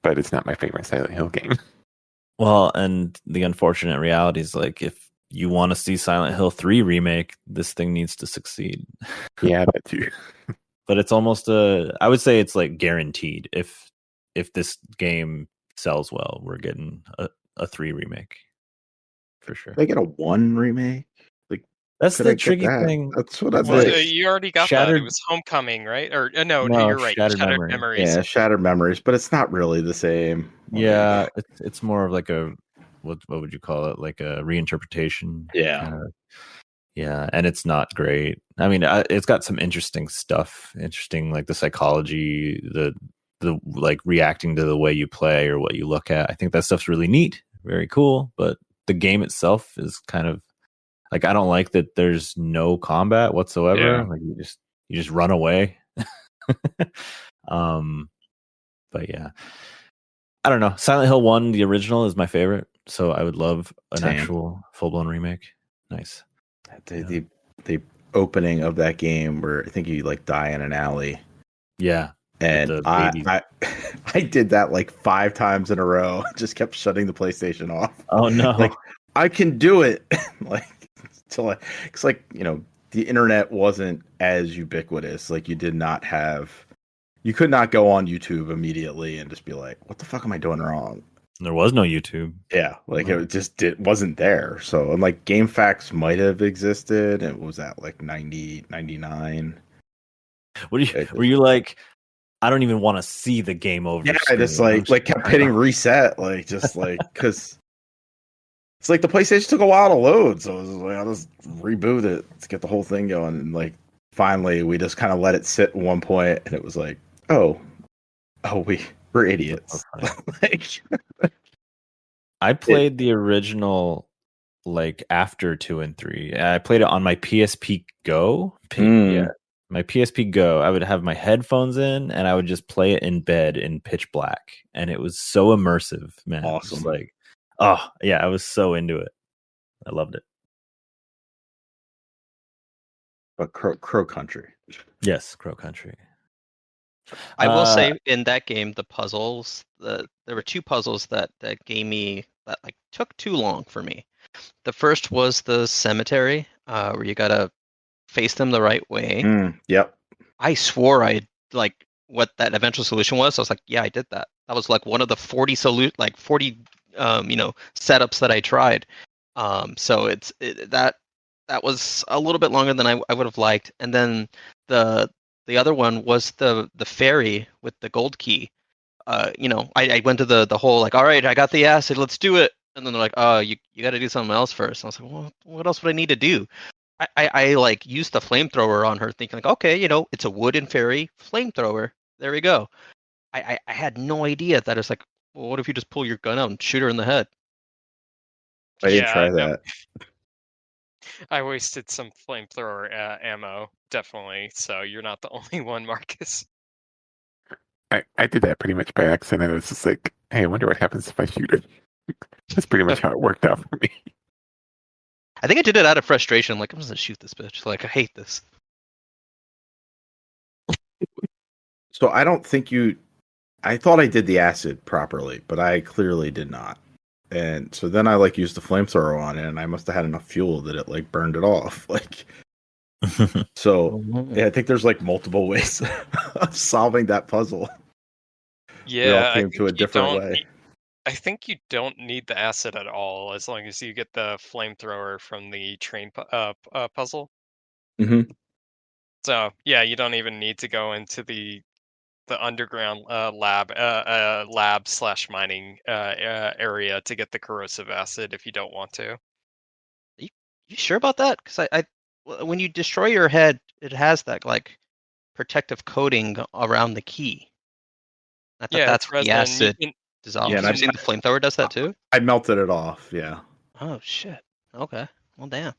but it's not my favorite Silent Hill game. Well, and the unfortunate reality is, like, if you want to see Silent Hill 3 remake, this thing needs to succeed. Yeah, that too. But it's almost I would say it's like guaranteed. If this game sells well, we're getting a 3 remake for sure. They get a 1 remake. Like, That's could I the get tricky that? thing. That's what I'd Well, like. you already got that. Shattered- It was Homecoming, right? Or no, No, you're right. Shattered Shattered Memories. Memories. Yeah, Shattered Memories, but it's not really the same. Yeah, it's more of like a what would you call it? Like a reinterpretation. Yeah. kinda. Yeah, and it's not great. I mean, it's got some interesting stuff. Interesting, like the psychology, the like reacting to the way you play or what you look at. I think that stuff's really neat, very cool. But the game itself is kind of like, I don't like that there's no combat whatsoever. Yeah. Like you just run away. But yeah, I don't know. Silent Hill 1, the original, is my favorite, so I would love an Same. actual full-blown remake. Nice. The opening of that game where I think you like die in an alley, Yeah. and the I babies. I did that like 5 times in a row. Just kept shutting the PlayStation off. Oh no. Like, I can do it. Like, it's like, the internet wasn't as ubiquitous. Like, you did not have, you could not go on YouTube immediately and just be like, "What the fuck am I doing wrong?" There was no YouTube. Yeah, like Right. it wasn't there. So, and like GameFAQs might have existed. It was at like 90, 99. Were you like, I don't even want to see the game over Yeah, I screen. just like kept hitting reset, like just like because it's like the PlayStation took a while to load, so it was like I'll just reboot it to get the whole thing going. And like finally, we just kind of let it sit at one point, and it was like, oh, we're idiots. Like, I played the original like after 2 and 3. I played it on my PSP Go. Yeah, my PSP Go. I would have my headphones in and I would just play it in bed in pitch black, and it was so immersive, man. Awesome. Just like, oh yeah, I was so into it. I loved it. but Crow Country. Yes, Crow Country. I will say in that game, the puzzles, there were two puzzles that gave me that like took too long for me. The first was the cemetery, where you gotta face them the right way. Yep. I swore I like what that eventual solution was. I was like, yeah, I did that. That was like one of the 40 setups that I tried. So that was a little bit longer than I would have liked. And then the other one was the ferry with the gold key. I went to the whole like, all right, I got the acid, let's do it. And then they're like, oh, you got to do something else first. And I was like, well, what else would I need to do? I like used the flamethrower on her, thinking like, okay, it's a wooden fairy flamethrower. There we go. I had no idea that it's like, well, what if you just pull your gun out and shoot her in the head? I did try no. that. I wasted some flamethrower ammo, definitely. So you're not the only one, Marcus. I did that pretty much by accident. I was just like, hey, I wonder what happens if I shoot her. That's pretty much how it worked out for me. I think I did it out of frustration. I'm like, I'm just gonna shoot this bitch. Like, I hate this. So I don't think I thought I did the acid properly, but I clearly did not. And so then I like used the flamethrower on it, and I must have had enough fuel that it like burned it off. Like, so yeah, I think there's like multiple ways of solving that puzzle. We all Yeah, came to a different way. I think you don't need the acid at all, as long as you get the flamethrower from the train puzzle. Mm-hmm. So yeah, you don't even need to go into the underground lab slash mining area to get the corrosive acid if you don't want to. You sure about that? Because when you destroy your head, it has that like protective coating around the key. I thought Yeah, that's it's what the resin. acid dissolves. Yeah, Yeah, and I've seen the flamethrower does that too. I melted it off. Yeah. Oh shit. Okay. Well, damn.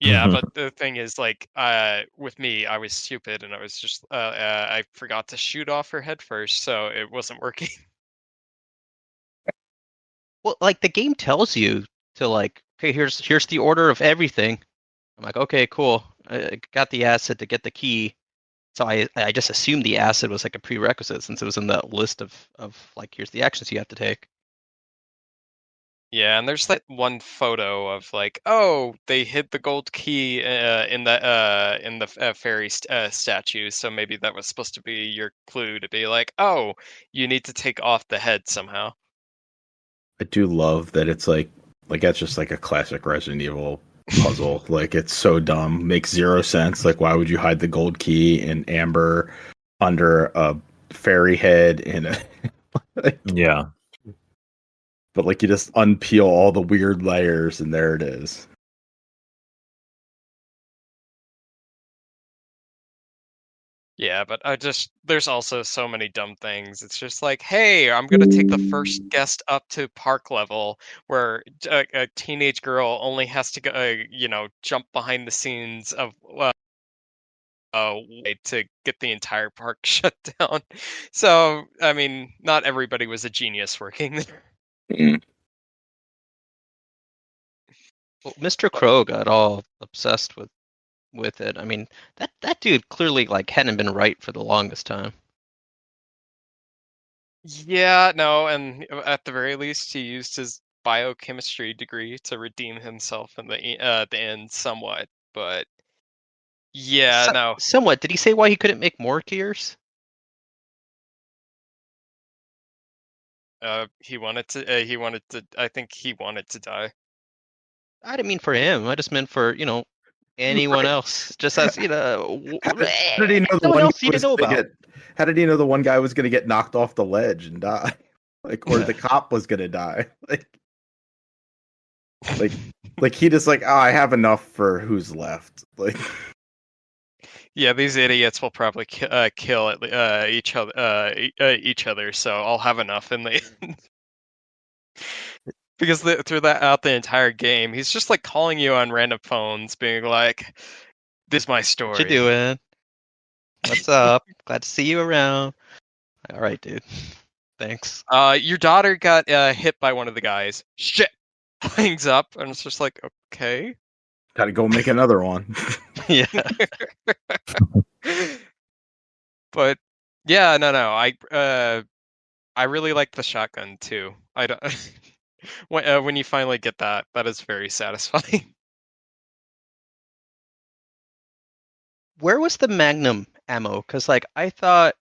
Yeah, but the thing is, like, with me, I was stupid and I was just, I forgot to shoot off her head first, so it wasn't working. Well, like the game tells you to like, okay, here's the order of everything. I'm like, okay, cool. I got the acid to get the key. So I just assumed the acid was like a prerequisite since it was in that list of like, here's the actions you have to take. Yeah, and there's like one photo of like, oh, they hid the gold key in the fairy statue, so maybe that was supposed to be your clue to be like, oh, you need to take off the head somehow. I do love that it's like that's just like a classic Resident Evil puzzle. Like it's so dumb, makes zero sense. Like why would you hide the gold key in amber under a fairy head in a Yeah. but like you just unpeel all the weird layers and there it is. Yeah, but there's also so many dumb things. It's just like, hey, I'm gonna take the first guest up to park level, where a teenage girl only has to go, jump behind the scenes of way to get the entire park shut down. So, I mean, not everybody was a genius working there. Well, Mr. Crow got all obsessed with it. I mean, that dude clearly like hadn't been right for the longest time. Yeah, no, and at the very least, he used his biochemistry degree to redeem himself in the end somewhat. But yeah, no. Somewhat. Did he say why he couldn't make more gears? He wanted to. He wanted to. I think he wanted to die. I didn't mean for him. I just meant for anyone Right. else. Just as How did he know the someone one else guy you was didn't know gonna about. How did he know the one guy was gonna get knocked off the ledge and die? Or Yeah. the cop was gonna die? Like he just like, oh, I have enough for who's left. Like, Yeah, these idiots will probably kill each other. Each other. So I'll have enough in the end. Because throughout the entire game, he's just like calling you on random phones, being like, "This is my What you story." doing? What's up? Glad to see you around. All right, dude. Thanks. Your daughter got hit by one of the guys. Shit. Hangs up, and it's just like, okay. gotta go make another one. Yeah. But yeah, no. I really like the shotgun too. I don't. When you finally get that is very satisfying. Where was the Magnum ammo? Because like I thought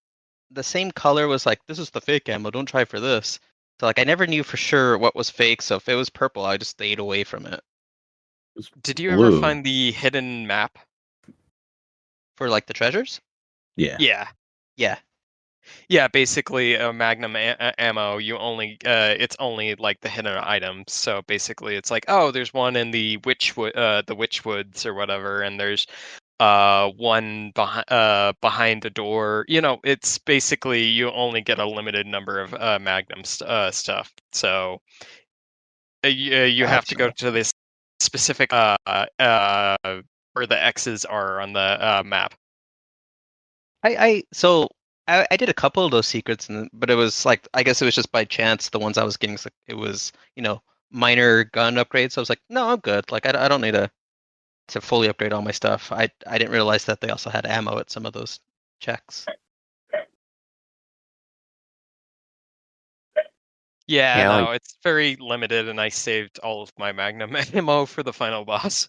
the same color was like, this is the fake ammo. Don't try for this. So like I never knew for sure what was fake. So if it was purple, I just stayed away from it. Did you ever Blue. find the hidden map? For like the treasures? Yeah. Yeah. Yeah. Yeah, basically, Magnum ammo. You only, it's only like the hidden items. So basically, it's like, oh, there's one in the Witchwoods or whatever, and there's one behind a door. It's basically you only get a limited number of Magnum stuff. So you have to go Gotcha. to this specific where the X's are on the map. I did a couple of those secrets, but it was like I guess it was just by chance the ones I was getting. It was minor gun upgrades. So I was like, no, I'm good. Like I don't need to fully upgrade all my stuff. I didn't realize that they also had ammo at some of those checks. Yeah, Yeah, no, like- it's very limited, and I saved all of my Magnum ammo for the final boss.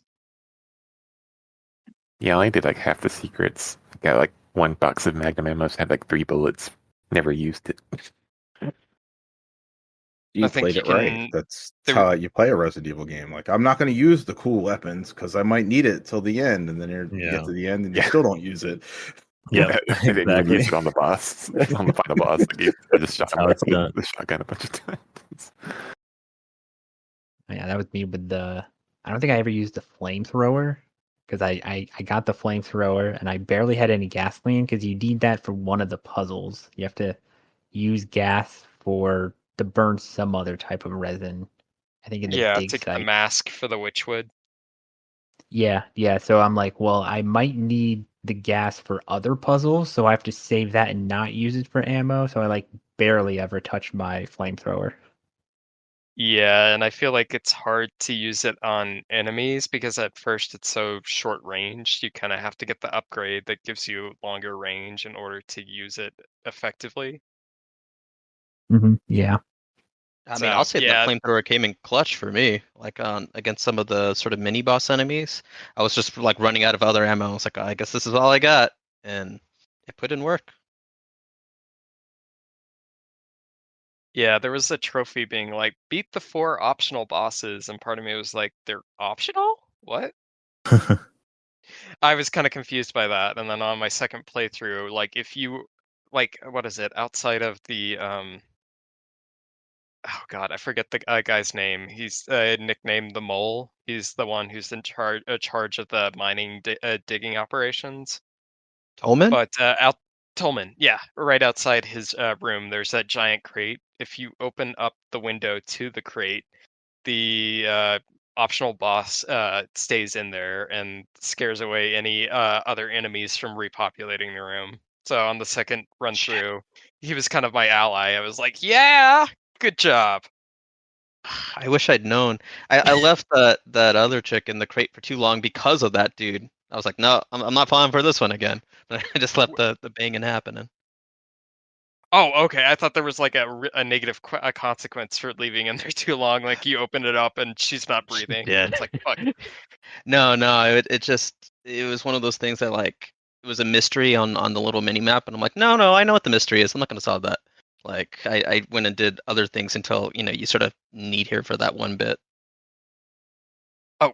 Yeah, I only did like half the secrets. Got like one box of Magnum ammo, had like 3 bullets. Never used it. You I think played you it right. can- That's there- how you play a Resident Evil game. Like, I'm not going to use the cool weapons because I might need it till the end, and then you Yeah. get to the end and you Yeah. still don't use it. Yeah, I didn't even exactly. use it on the boss, on the final boss. Like, I just shot That's how it's him done. with the shotgun a bunch of times. Yeah, that was me with the. I don't think I ever used the flamethrower because I got the flamethrower and I barely had any gasoline because you need that for one of the puzzles. You have to use gas to burn some other type of resin. I think in the Yeah, dig to get site. the mask for the Witchwood. Yeah. So I'm like, well, I might need the gas for other puzzles, so I have to save that and not use it for ammo. So I like barely ever touch my flamethrower. Yeah, and I feel like it's hard to use it on enemies because at first it's so short range. You kind of have to get the upgrade that gives you longer range in order to use it effectively. Yeah. I So, mean, I'll say yeah. the flamethrower came in clutch for me. Like against some of the sort of mini boss enemies, I was just like running out of other ammo. I was like, I guess this is all I got, and it put in work. Yeah, there was a trophy being like, beat the 4 optional bosses, and part of me was like, they're optional? What? I was kind of confused by that, and then on my second playthrough, like, if you, like, what is it, outside of the, oh god, I forget the guy's name. He's nicknamed the Mole. He's the one who's in charge of the mining digging operations. Tolman? But Tolman, yeah, right outside his room, there's that giant crate. If you open up the window to the crate, the optional boss stays in there and scares away any other enemies from repopulating the room. So on the second run through, he was kind of my ally. I was like, yeah, good job. I wish I'd known. I left that other chick in the crate for too long because of that dude. I was like, no, I'm not falling for this one again. But I just left the banging happening. Oh, okay. I thought there was like a negative consequence for leaving in there too long. Like you open it up and she's not breathing. Yeah. It's like, fuck. No, it was one of those things that like it was a mystery on the little mini map, and I'm like, no, I know what the mystery is. I'm not gonna solve that. Like I went and did other things until you sort of need here for that one bit. Oh,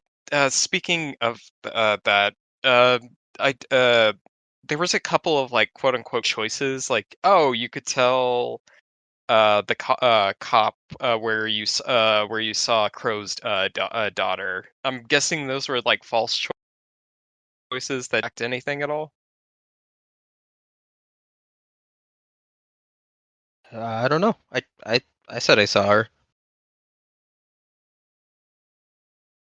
speaking of that, uh, I there was a couple of like quote unquote choices. Like, oh, you could tell the cop where you saw Crow's daughter. I'm guessing those were like false choices that act anything at all. I don't know. I said I saw her.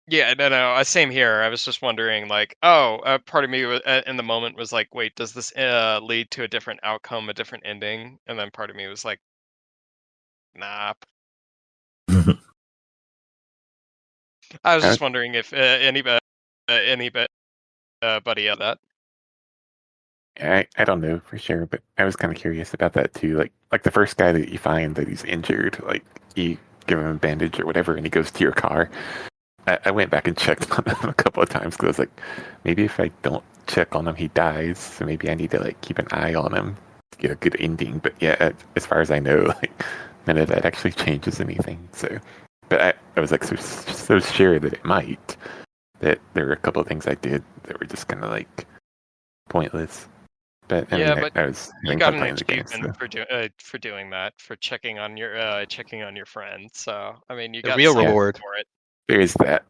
Yeah, no. Same here. I was just wondering, like, oh, part of me in the moment was like, wait, does this lead to a different outcome, a different ending? And then part of me was like, nah. I was Uh, just wondering if anybody buddy of that. I don't know for sure, but I was kind of curious about that too. Like the first guy that you find that he's injured, like you give him a bandage or whatever, and he goes to your car. I went back and checked on him a couple of times because I was like, maybe if I don't check on him, he dies. So maybe I need to like keep an eye on him to get a good ending. But yeah, as far as I know, like none of that actually changes anything. So, but I was like so sure that it might. That there were a couple of things I did that were just kind of like pointless. But I Yeah, mean, but I was you having got fun an playing the game. achievement for doing that, for checking on your friend. So I mean, you The got real something reward. for it. There is that.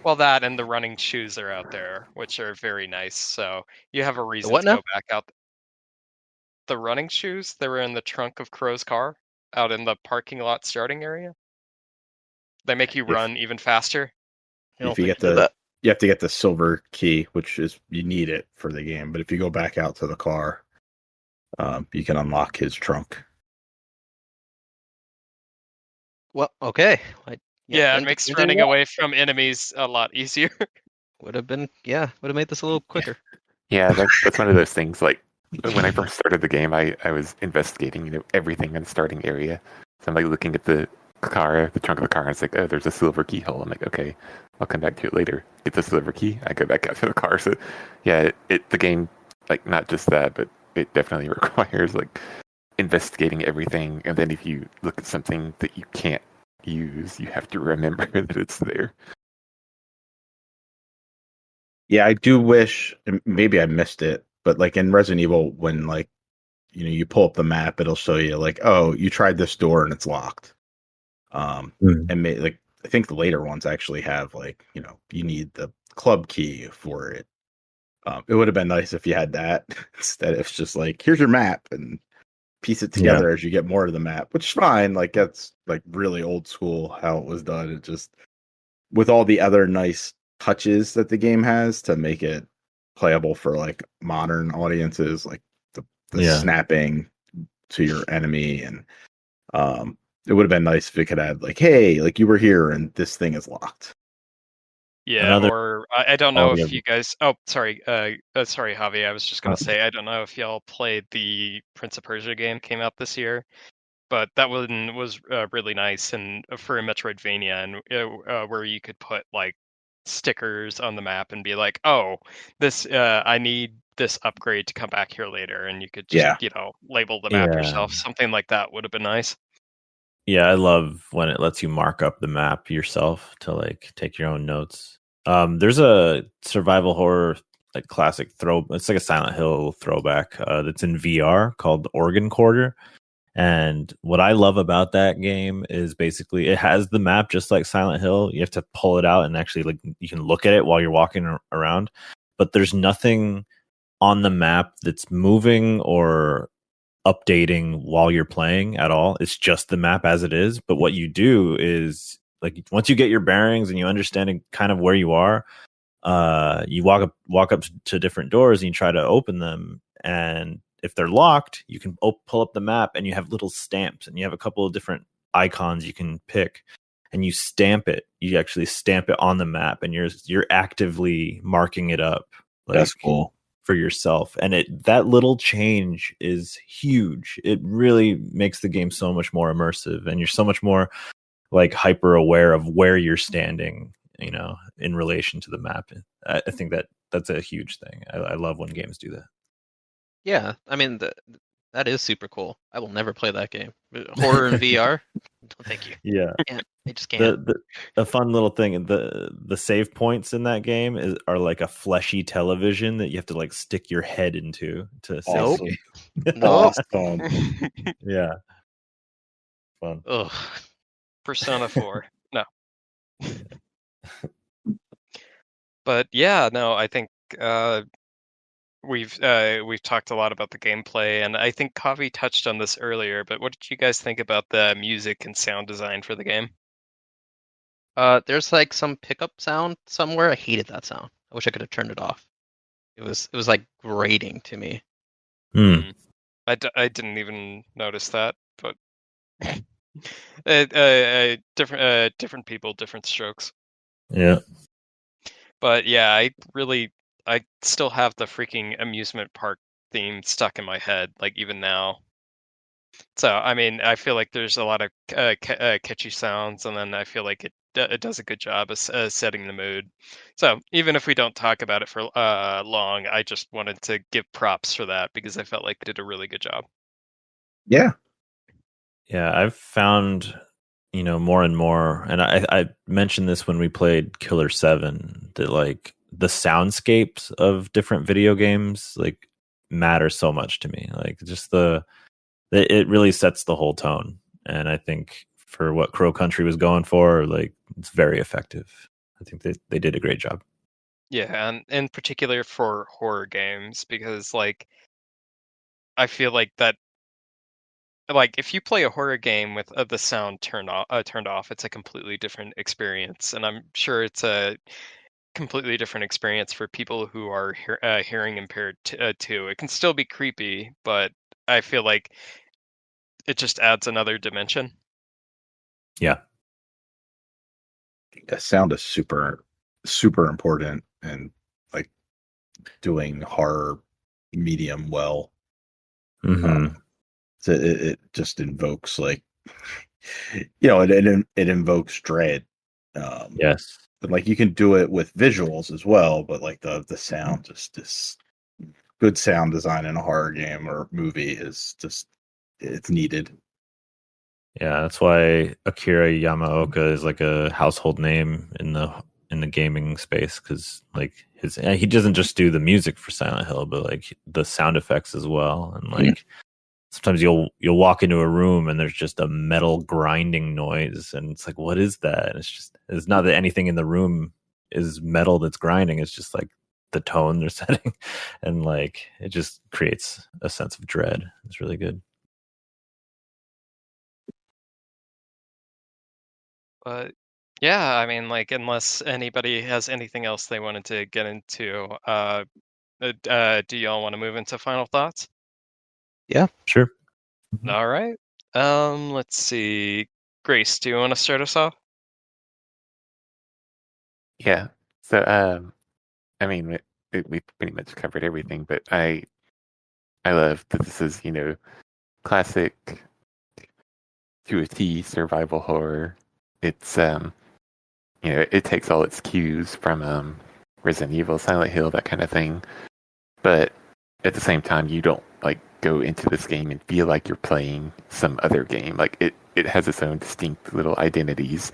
Well, that and the running shoes are out there, which are very nice. So you have a The reason what to now? go back out. The running shoes, they were in the trunk of Crow's car, out in the parking lot starting area. They make you If run even faster. I don't if you think get I did the that. you have to get the silver key, which is you need it for the game. But if you go back out to the car, you can unlock his trunk. Well, okay. Yeah, it Ending makes running one away from enemies a lot easier. would have made this a little quicker. Yeah, that's one of those things. Like when I first started the game, I was investigating, everything in the starting area. So I'm like looking at the car, the trunk of the car, and it's like, oh, there's a silver keyhole. I'm like, okay, I'll come back to it later. Get the silver key. I go back out to the car. So yeah, the game, like not just that, but it definitely requires like investigating everything. And then if you look at something that you can't use, you have to remember that it's there. Yeah, I do wish and maybe I missed it, but like in Resident Evil, when like you pull up the map, it'll show you like, oh, you tried this door and it's locked. And like I think the later ones actually have like you need the club key for it. It would have been nice if you had that instead. It's just like here's your map and piece it Yeah. together as you get more to the map, which is fine. Like that's like really old school how it was done. It just with all the other nice touches that the game has to make it playable for like modern audiences, like the Yeah. snapping to your enemy and it would have been nice if it could add like, hey, like you were here and this thing is locked. Yeah, Another or I don't know quality if of you guys. Oh, sorry. Sorry, Javi. I was just gonna say I don't know if y'all played the Prince of Persia game came out this year, but that one was really nice and for a Metroidvania, and where you could put like stickers on the map and be like, oh, this I need this upgrade to come back here later, and you could just Yeah. label the map Yeah. yourself. Something like that would have been nice. Yeah, I love when it lets you mark up the map yourself to like take your own notes. There's a survival horror like classic it's like a Silent Hill throwback that's in VR called Organ Quarter. And what I love about that game is basically it has the map just like Silent Hill. You have to pull it out and actually like you can look at it while you're walking around, but there's nothing on the map that's moving or updating while you're playing at all. It's just the map as it is. But what you do is like once you get your bearings and you understand kind of where you are, you walk up to different doors and you try to open them. And if they're locked, you can pull up the map and you have little stamps and you have a couple of different icons you can pick. And you stamp it. You actually stamp it on the map, and you're actively marking it up. Like, That's cool. for yourself, and that little change is huge. It really makes the game so much more immersive, and you're so much more like hyper aware of where you're standing, in relation to the map. I think that's a huge thing. I love when games do that. Yeah, I mean That is super cool. I will never play that game. Horror in VR? No, thank you. Yeah. I just can't. A fun little thing, the save points in that game are like a fleshy television that you have to like stick your head into to save Awesome. the game. Nope. Awesome. Yeah. Fun. Ugh. Persona 4. No. But yeah, no, I think we've talked a lot about the gameplay, and I think Kavi touched on this earlier, but what did you guys think about the music and sound design for the game? There's like some pickup sound somewhere. I hated that sound. I wish I could have turned it off. It was like grating to me. Hmm. I didn't even notice that, but different people, different strokes. Yeah. But yeah, I still have the freaking amusement park theme stuck in my head, like even now. So I mean, I feel like there's a lot of catchy sounds, and then I feel like it does a good job of setting the mood. So even if we don't talk about it for long, I just wanted to give props for that because I felt like they did a really good job. Yeah. Yeah, I've found, more and more, and I mentioned this when we played Killer 7, that like the soundscapes of different video games like matter so much to me. Like just it really sets the whole tone. And I think for what Crow Country was going for, like it's very effective. I think they did a great job. Yeah, and in particular for horror games, because like I feel like that, like if you play a horror game with the sound turned off, it's a completely different experience, and I'm sure it's a completely different experience for people who are hearing impaired too. It can still be creepy, but I feel like it just adds another dimension. Yeah. The sound is super, super important, and like doing horror medium well. Mm-hmm. So it just invokes like, it invokes dread. Yes. But like you can do it with visuals as well, but like the sound, just this good sound design in a horror game or movie is just, it's needed. Yeah, that's why Akira Yamaoka is like a household name in the gaming space, because like he doesn't just do the music for Silent Hill, but like the sound effects as well. And like sometimes you'll walk into a room and there's just a metal grinding noise, and it's like, what is that? And it's not that anything in the room is metal that's grinding. It's just like the tone they're setting, and like it just creates a sense of dread. It's really good. But yeah, I mean, like unless anybody has anything else they wanted to get into, do y'all want to move into final thoughts? Yeah. Sure. All right. Let's see. Grace, do you want to start us off? Yeah. So, I mean, we pretty much covered everything, but I love that this is, classic to a T survival horror. It's, it takes all its cues from Resident Evil, Silent Hill, that kind of thing. But at the same time, you don't like go into this game and feel like you're playing some other game. Like it has its own distinct little identities.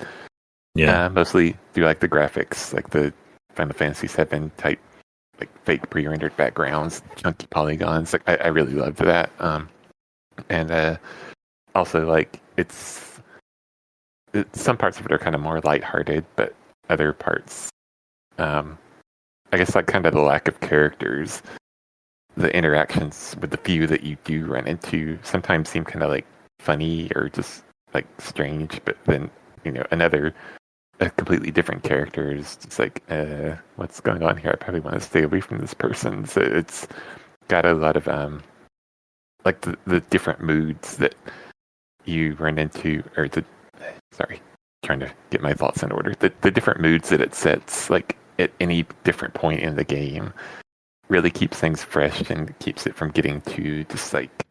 Yeah. Mostly through like the graphics, like the Final Fantasy VII type, like fake pre-rendered backgrounds, chunky polygons. Like I really loved that. And also like it's some parts of it are kind of more lighthearted, but other parts, I guess like kind of the lack of characters, the interactions with the few that you do run into sometimes seem kind of like funny or just like strange, but then a completely different character is just like, what's going on here? I probably want to stay away from this person. So it's got a lot of like the different moods that you run into, or trying to get my thoughts in order. The different moods that it sets, like at any different point in the game, really keeps things fresh and keeps it from getting too just like,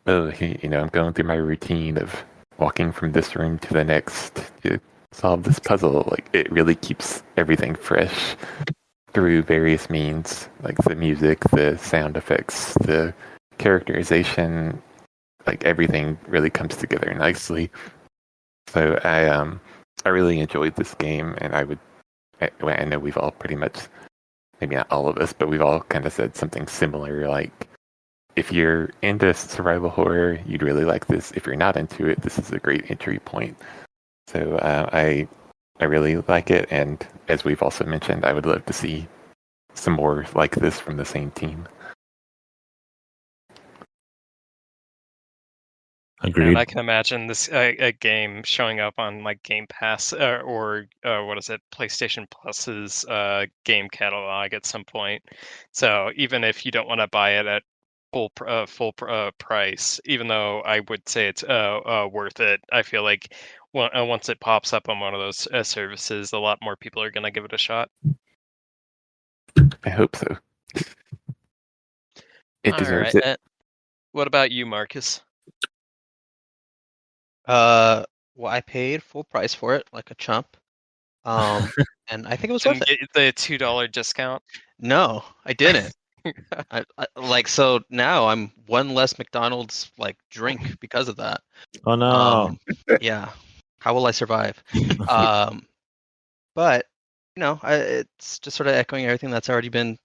oh, I'm going through my routine of walking from this room to the next to solve this puzzle. Like it really keeps everything fresh through various means, like the music, the sound effects, the characterization, like everything really comes together nicely. So I really enjoyed this game, and I know we've all pretty much, maybe not all of us, but we've all kind of said something similar. Like, if you're into survival horror, you'd really like this. If you're not into it, this is a great entry point. So I really like it, and as we've also mentioned, I would love to see some more like this from the same team. Agreed. And I can imagine this a game showing up on like Game Pass or what is it, PlayStation Plus's game catalog at some point. So even if you don't want to buy it at full price, even though I would say it's worth it, I feel like once it pops up on one of those services, a lot more people are going to give it a shot. I hope so. It All deserves right. it. What about you, Marcus? Well, I paid full price for it, like a chump. And I think it was worth Didn't it. get the $2 discount. No, I didn't. Like, so now I'm one less McDonald's like drink because of that. Oh no. Yeah. How will I survive? But it's just sort of echoing everything that's already been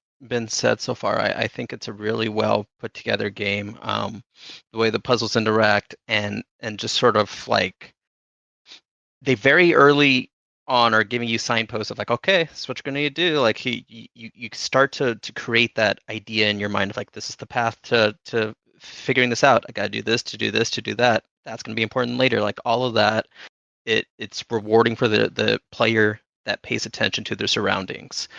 said so far. I think it's a really well put together game. The way the puzzles interact and just sort of like they very early on are giving you signposts of like, okay, this is what you're going to do. Like you start to create that idea in your mind of like, this is the path to figuring this out. I got to do this, to do this, to do that. That's going to be important later. Like all of that, it's rewarding for the player that pays attention to their surroundings.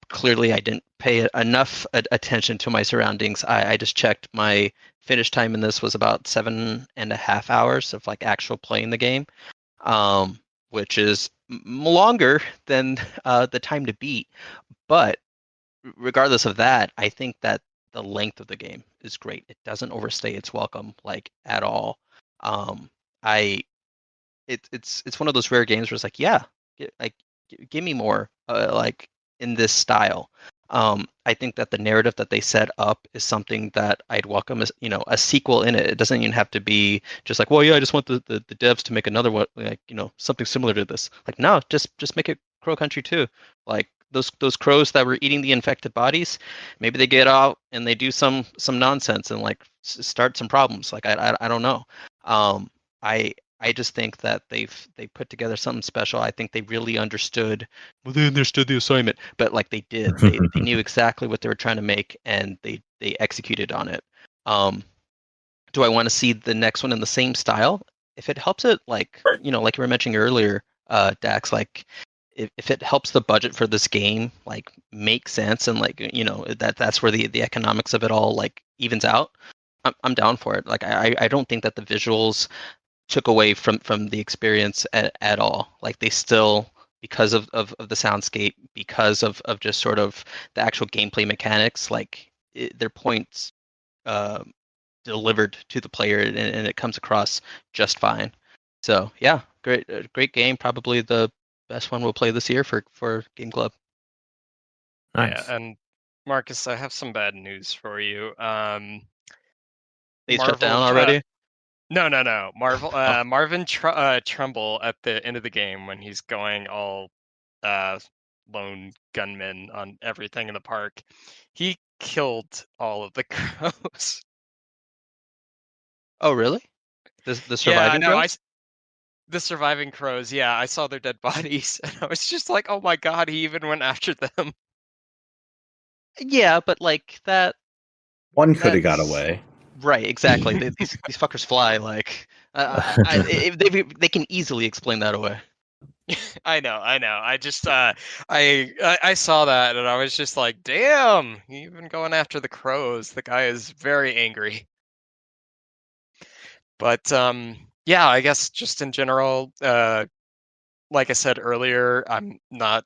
Clearly, I didn't pay enough attention to my surroundings. I just checked my finish time in this was about 7.5 hours of like actual playing the game, which is longer than the time to beat. But regardless of that, I think that the length of the game is great. It doesn't overstay its welcome like at all. I it's one of those rare games where it's like, yeah, give me more like in this style. I think that the narrative that they set up is something that I'd welcome as a sequel in it. It doesn't even have to be just like, well, yeah, I just want the devs to make another one, like something similar to this. Like, no, just make it Crow Country 2. Like those crows that were eating the infected bodies, maybe they get out and they do some nonsense and like start some problems. Like I don't know. I just think that they put together something special. I think they really understood. Well, they understood the assignment, but like they did, they knew exactly what they were trying to make, and they executed on it. Do I want to see the next one in the same style? If it helps it, like like you were mentioning earlier, Dax, like if it helps the budget for this game like make sense and like that's where the economics of it all like evens out, I'm down for it. Like I don't think that the visuals took away from the experience at all. Like they still, because of the soundscape, because of just sort of the actual gameplay mechanics, like their points delivered to the player, and it comes across just fine. So yeah, great game. Probably the best one we'll play this year for Game Club. Nice. Yeah, and Marcus, I have some bad news for you. They shut down Marvel, already. No. Marvel, Oh. Marvin Trumbull at the end of the game when he's going all lone gunman on everything in the park, he killed all of the crows. Oh really? The Yeah, surviving no, crows? the surviving crows. Yeah, I saw their dead bodies, and I was just like, oh my god, he even went after them. Yeah, but like that. One could have got That's- away. Right, exactly. These fuckers fly. Like, they can easily explain that away. I know. I just I saw that and I was just like, damn, he even going after the crows. The guy is very angry. But yeah, I guess just in general, like I said earlier, I'm not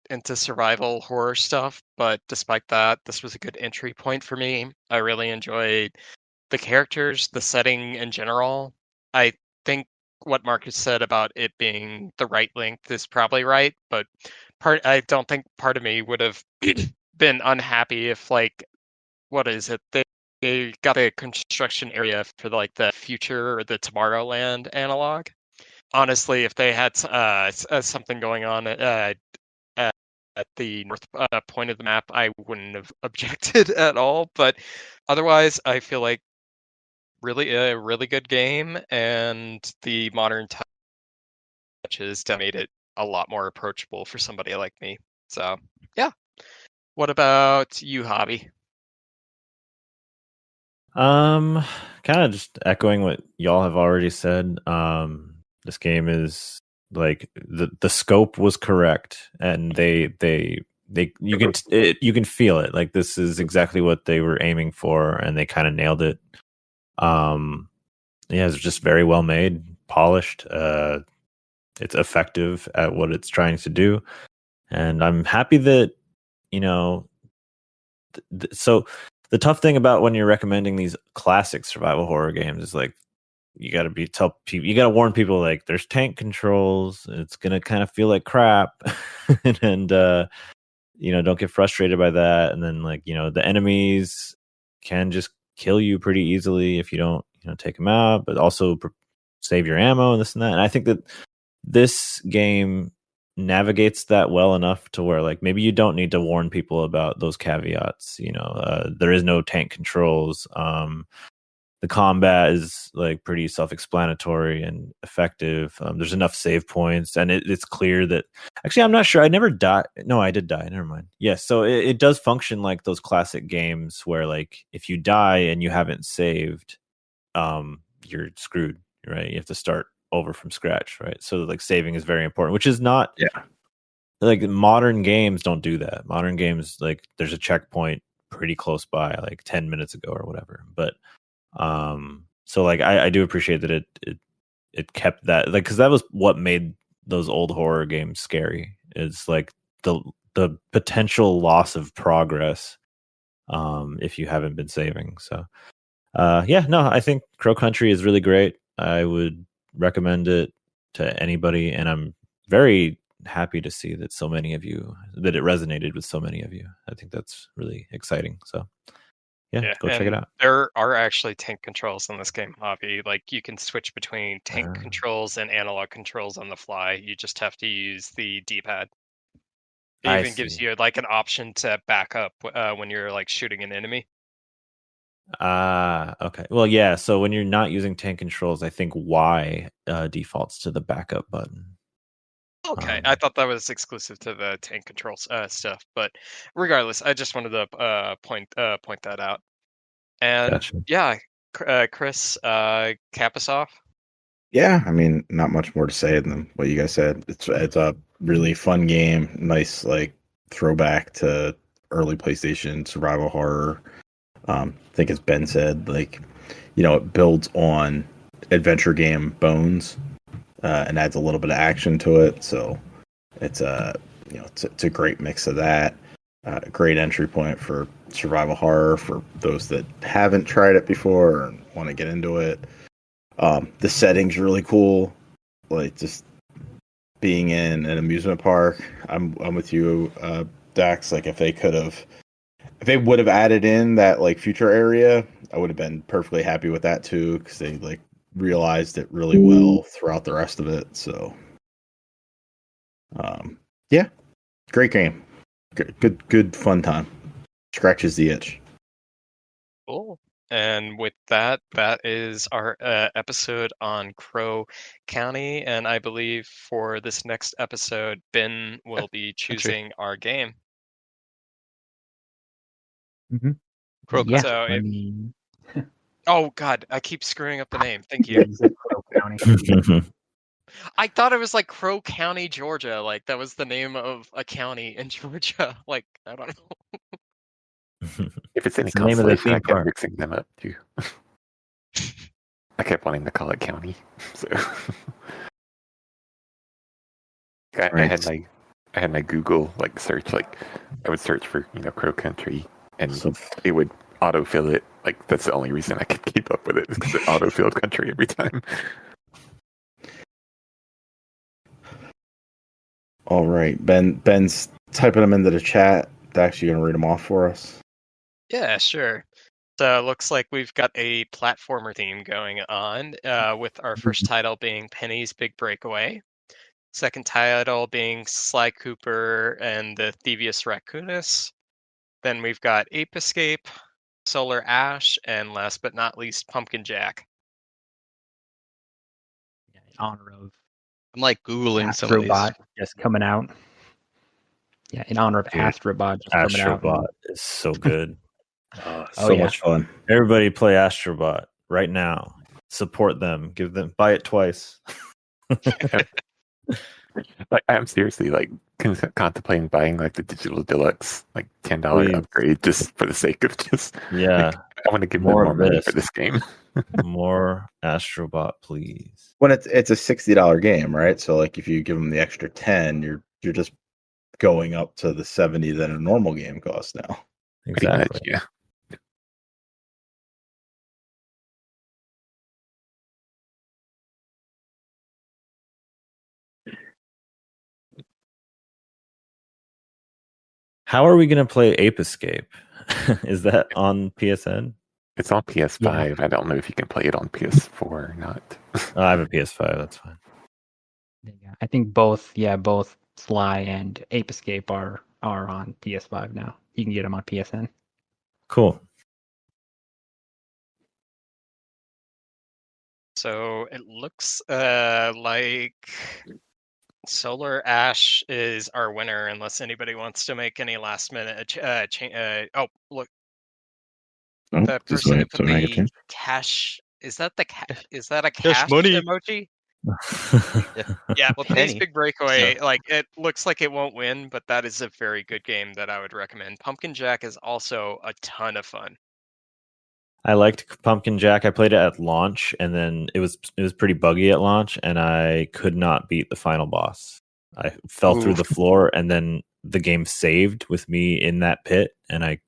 into survival horror stuff, but despite that, this was a good entry point for me. I really enjoyed the characters, the setting in general. I think what Marcus said about it being the right length is probably right, but I don't think part of me would have been unhappy if like what is it? They got a construction area for like the future or the Tomorrowland analog. Honestly, if they had something going on at the north point of the map, I wouldn't have objected at all. But otherwise, I feel like really a really good game, and the modern touches to made it a lot more approachable for somebody like me. So yeah. What about you, Hobby? Kind of just echoing what y'all have already said. This game is like the scope was correct, and you can feel it. Like this is exactly what they were aiming for, and they kind of nailed it. Yeah, it's just very well made, polished. It's effective at what it's trying to do, and I'm happy that you know. So the tough thing about when you're recommending these classic survival horror games is like you got to warn people like there's tank controls. It's gonna kind of feel like crap, and don't get frustrated by that. And then like the enemies can just kill you pretty easily if you don't take them out, but also save your ammo and this and that. And I think that this game navigates that well enough to where like maybe you don't need to warn people about those caveats. There is no tank controls. The combat is like pretty self-explanatory and effective. There's enough save points, and it's clear that actually I'm not sure. I never died. No, I did die. Never mind. Yes, so it does function like those classic games where like if you die and you haven't saved, you're screwed. Right? You have to start over from scratch. Right? So like saving is very important, which is not. Yeah. Like modern games don't do that. Modern games like there's a checkpoint pretty close by, like 10 minutes ago or whatever. But so like I do appreciate that it kept that, like, because that was what made those old horror games scary. It's like the potential loss of progress if you haven't been saving. So yeah, no, I think Crow Country is really great. I would recommend it to anybody, and I'm very happy to see that that it resonated with so many of you. I think that's really exciting. So yeah, go check it out. There are actually tank controls in this game, Hobby. Like you can switch between tank controls and analog controls on the fly. You just have to use the D-pad. It even gives you like an option to back up when you're like shooting an enemy. Okay. Well, yeah. So when you're not using tank controls, I think Y defaults to the backup button. Okay, I thought that was exclusive to the tank controls stuff, but regardless, I just wanted to point that out. And Gotcha. yeah, Chris, cap us off. Yeah, I mean, not much more to say than what you guys said. It's a really fun game, nice like throwback to early PlayStation survival horror. I think as Ben said, like it builds on adventure game Bones and adds a little bit of action to it. So it's it's a great mix of that. A great entry point for survival horror for those that haven't tried it before and want to get into it. The setting's really cool, like just being in an amusement park. I'm with you, Dax. Like if they would have added in that like future area, I would have been perfectly happy with that too, because they like realized it really well throughout the rest of it. So, yeah, great game, good fun time. Scratches the itch. Cool. And with that, that is our episode on Crow County. And I believe for this next episode, Ben will be choosing our game. Mm-hmm. Crow Yeah. So oh God, I keep screwing up the name. Thank you. Crow County. I thought it was like Crow County, Georgia. Like that was the name of a county in Georgia. Like I don't know. If it's any It's the name of the consolation, I theme kept park. mixing them up too. I kept wanting to call it county, so I had my Google like search, like I would search for Crow Country, and it would autofill it. Like that's the only reason I could keep up with it, is because it autofilled country every time. All right, Ben's typing them into the chat. Dax, you gonna read them off for us? Yeah, sure. So it looks like we've got a platformer theme going on, with our first title being Penny's Big Breakaway. Second title being Sly Cooper and the Thievius Raccoonus. Then we've got Ape Escape, Solar Ash, and last but not least, Pumpkin Jack. Yeah, in honor of I'm like Googling some of these. Astrobot just coming out. Yeah, in honor of Dude, Astrobot just coming out. Astrobot is so good. So yeah. much fun. Everybody play Astrobot right now. Support them. Buy it twice. Like I'm seriously like contemplating buying like the digital deluxe like $10 Please. upgrade just for the sake of just Yeah, I want to give them More more of money this. for this game. more Astrobot, please. When it's a $60 game, right? So like if you give them the extra 10, you're just going up to the 70 that a normal game costs now. Pretty much, Exactly. yeah. How are we gonna play Ape Escape? Is that on PSN? It's on PS5. I don't know if you can play it on PS4 or not. Oh, I have a PS5. That's fine. Yeah, I think both Sly and Ape Escape are on PS5 now. You can get them on PSN. Cool. So it looks like Solar Ash is our winner, unless anybody wants to make any last minute. Oh, look, Oh, the just person who wait, put so I get the chance. cash. Is that the Is that a Cash cash money. emoji? Yeah. Yeah, Well, Penny's Penny. Big Breakaway. Like it looks like it won't win, but that is a very good game that I would recommend. Pumpkin Jack is also a ton of fun. I liked Pumpkin Jack. I played it at launch, and then it was pretty buggy at launch, and I could not beat the final boss. I fell through Ooh. the floor, and then the game saved with me in that pit, and I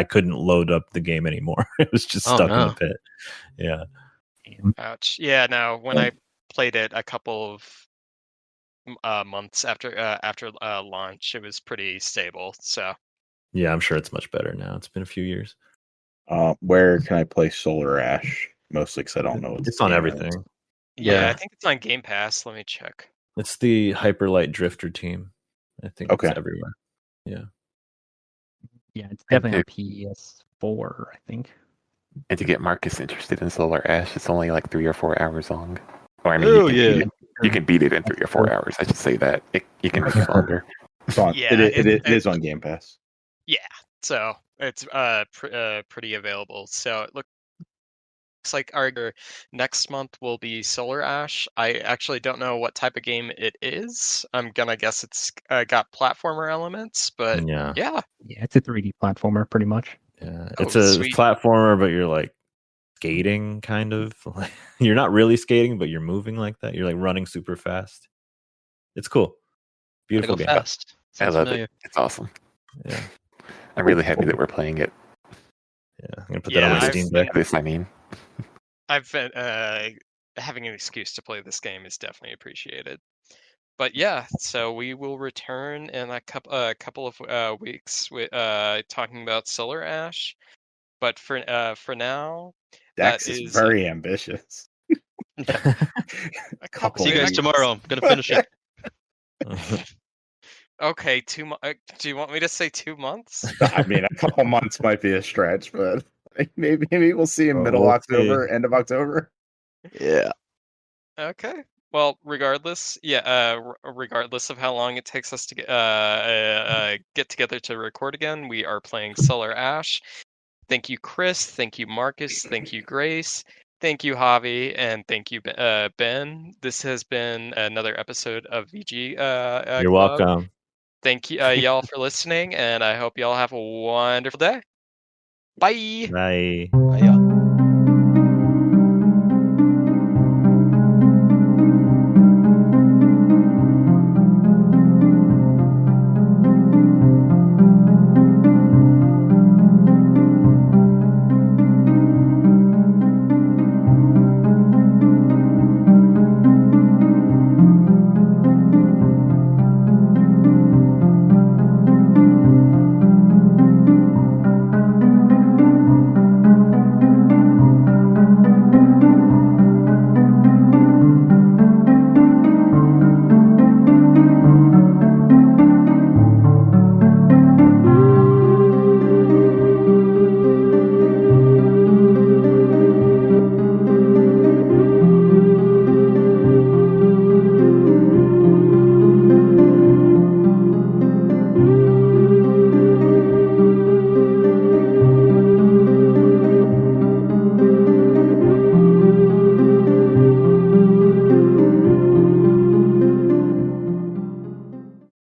couldn't load up the game anymore. It was just Oh, stuck in no. the pit. Yeah. Ouch. Yeah, no. When I played it a couple of months after launch, it was pretty stable. So Yeah, I'm sure it's much better now. It's been a few years. Where can I play Solar Ash? Mostly because I don't know what It's the on game everything. is. yeah, I Yeah. think it's on Game Pass. Let me check. It's the Hyperlight Drifter team. I think Okay. it's everywhere. Yeah. Yeah, it's definitely on And PS4, I think. And to get Marcus interested in Solar Ash, it's only like 3 or 4 hours long. Or I mean, Oh, you can beat it in 3 or 4 hours. I should say that. You can make it longer. It's on. Yeah, It is on Game Pass. Yeah, so it's pretty available. So it looks like our next month will be Solar Ash. I actually don't know what type of game it is. I'm gonna guess it's got platformer elements, but Yeah. yeah. Yeah, it's a 3D platformer, pretty much. Yeah. Oh, It's a sweet. platformer, but you're like skating kind of. Like, you're not really skating, but you're moving like that. You're like running super fast. It's cool. Gotta Beautiful go game. fast. I Sounds love familiar. it. It's awesome. Yeah. I'm really happy that we're playing it. Yeah. I'm gonna put Yeah, that on my I've Steam been- Deck. This, I mean. I've been having an excuse to play this game is definitely appreciated. But yeah, so we will return in a couple of weeks with talking about Solar Ash. But for now, Dex that is is very ambitious. a couple. See you guys weeks. tomorrow. I'm gonna finish it. Okay, do you want me to say 2 months? I mean, a couple months might be a stretch, but maybe we'll see in middle We'll October, see. end of October. Yeah. Okay. Well, regardless, regardless of how long it takes us to get together to record again, we are playing Solar Ash. Thank you, Chris. Thank you, Marcus. Thank you, Grace. Thank you, Javi, and thank you, Ben. This has been another episode of VG You're Club. welcome. Thank you, y'all, for listening, and I hope y'all have a wonderful day. Bye. Bye.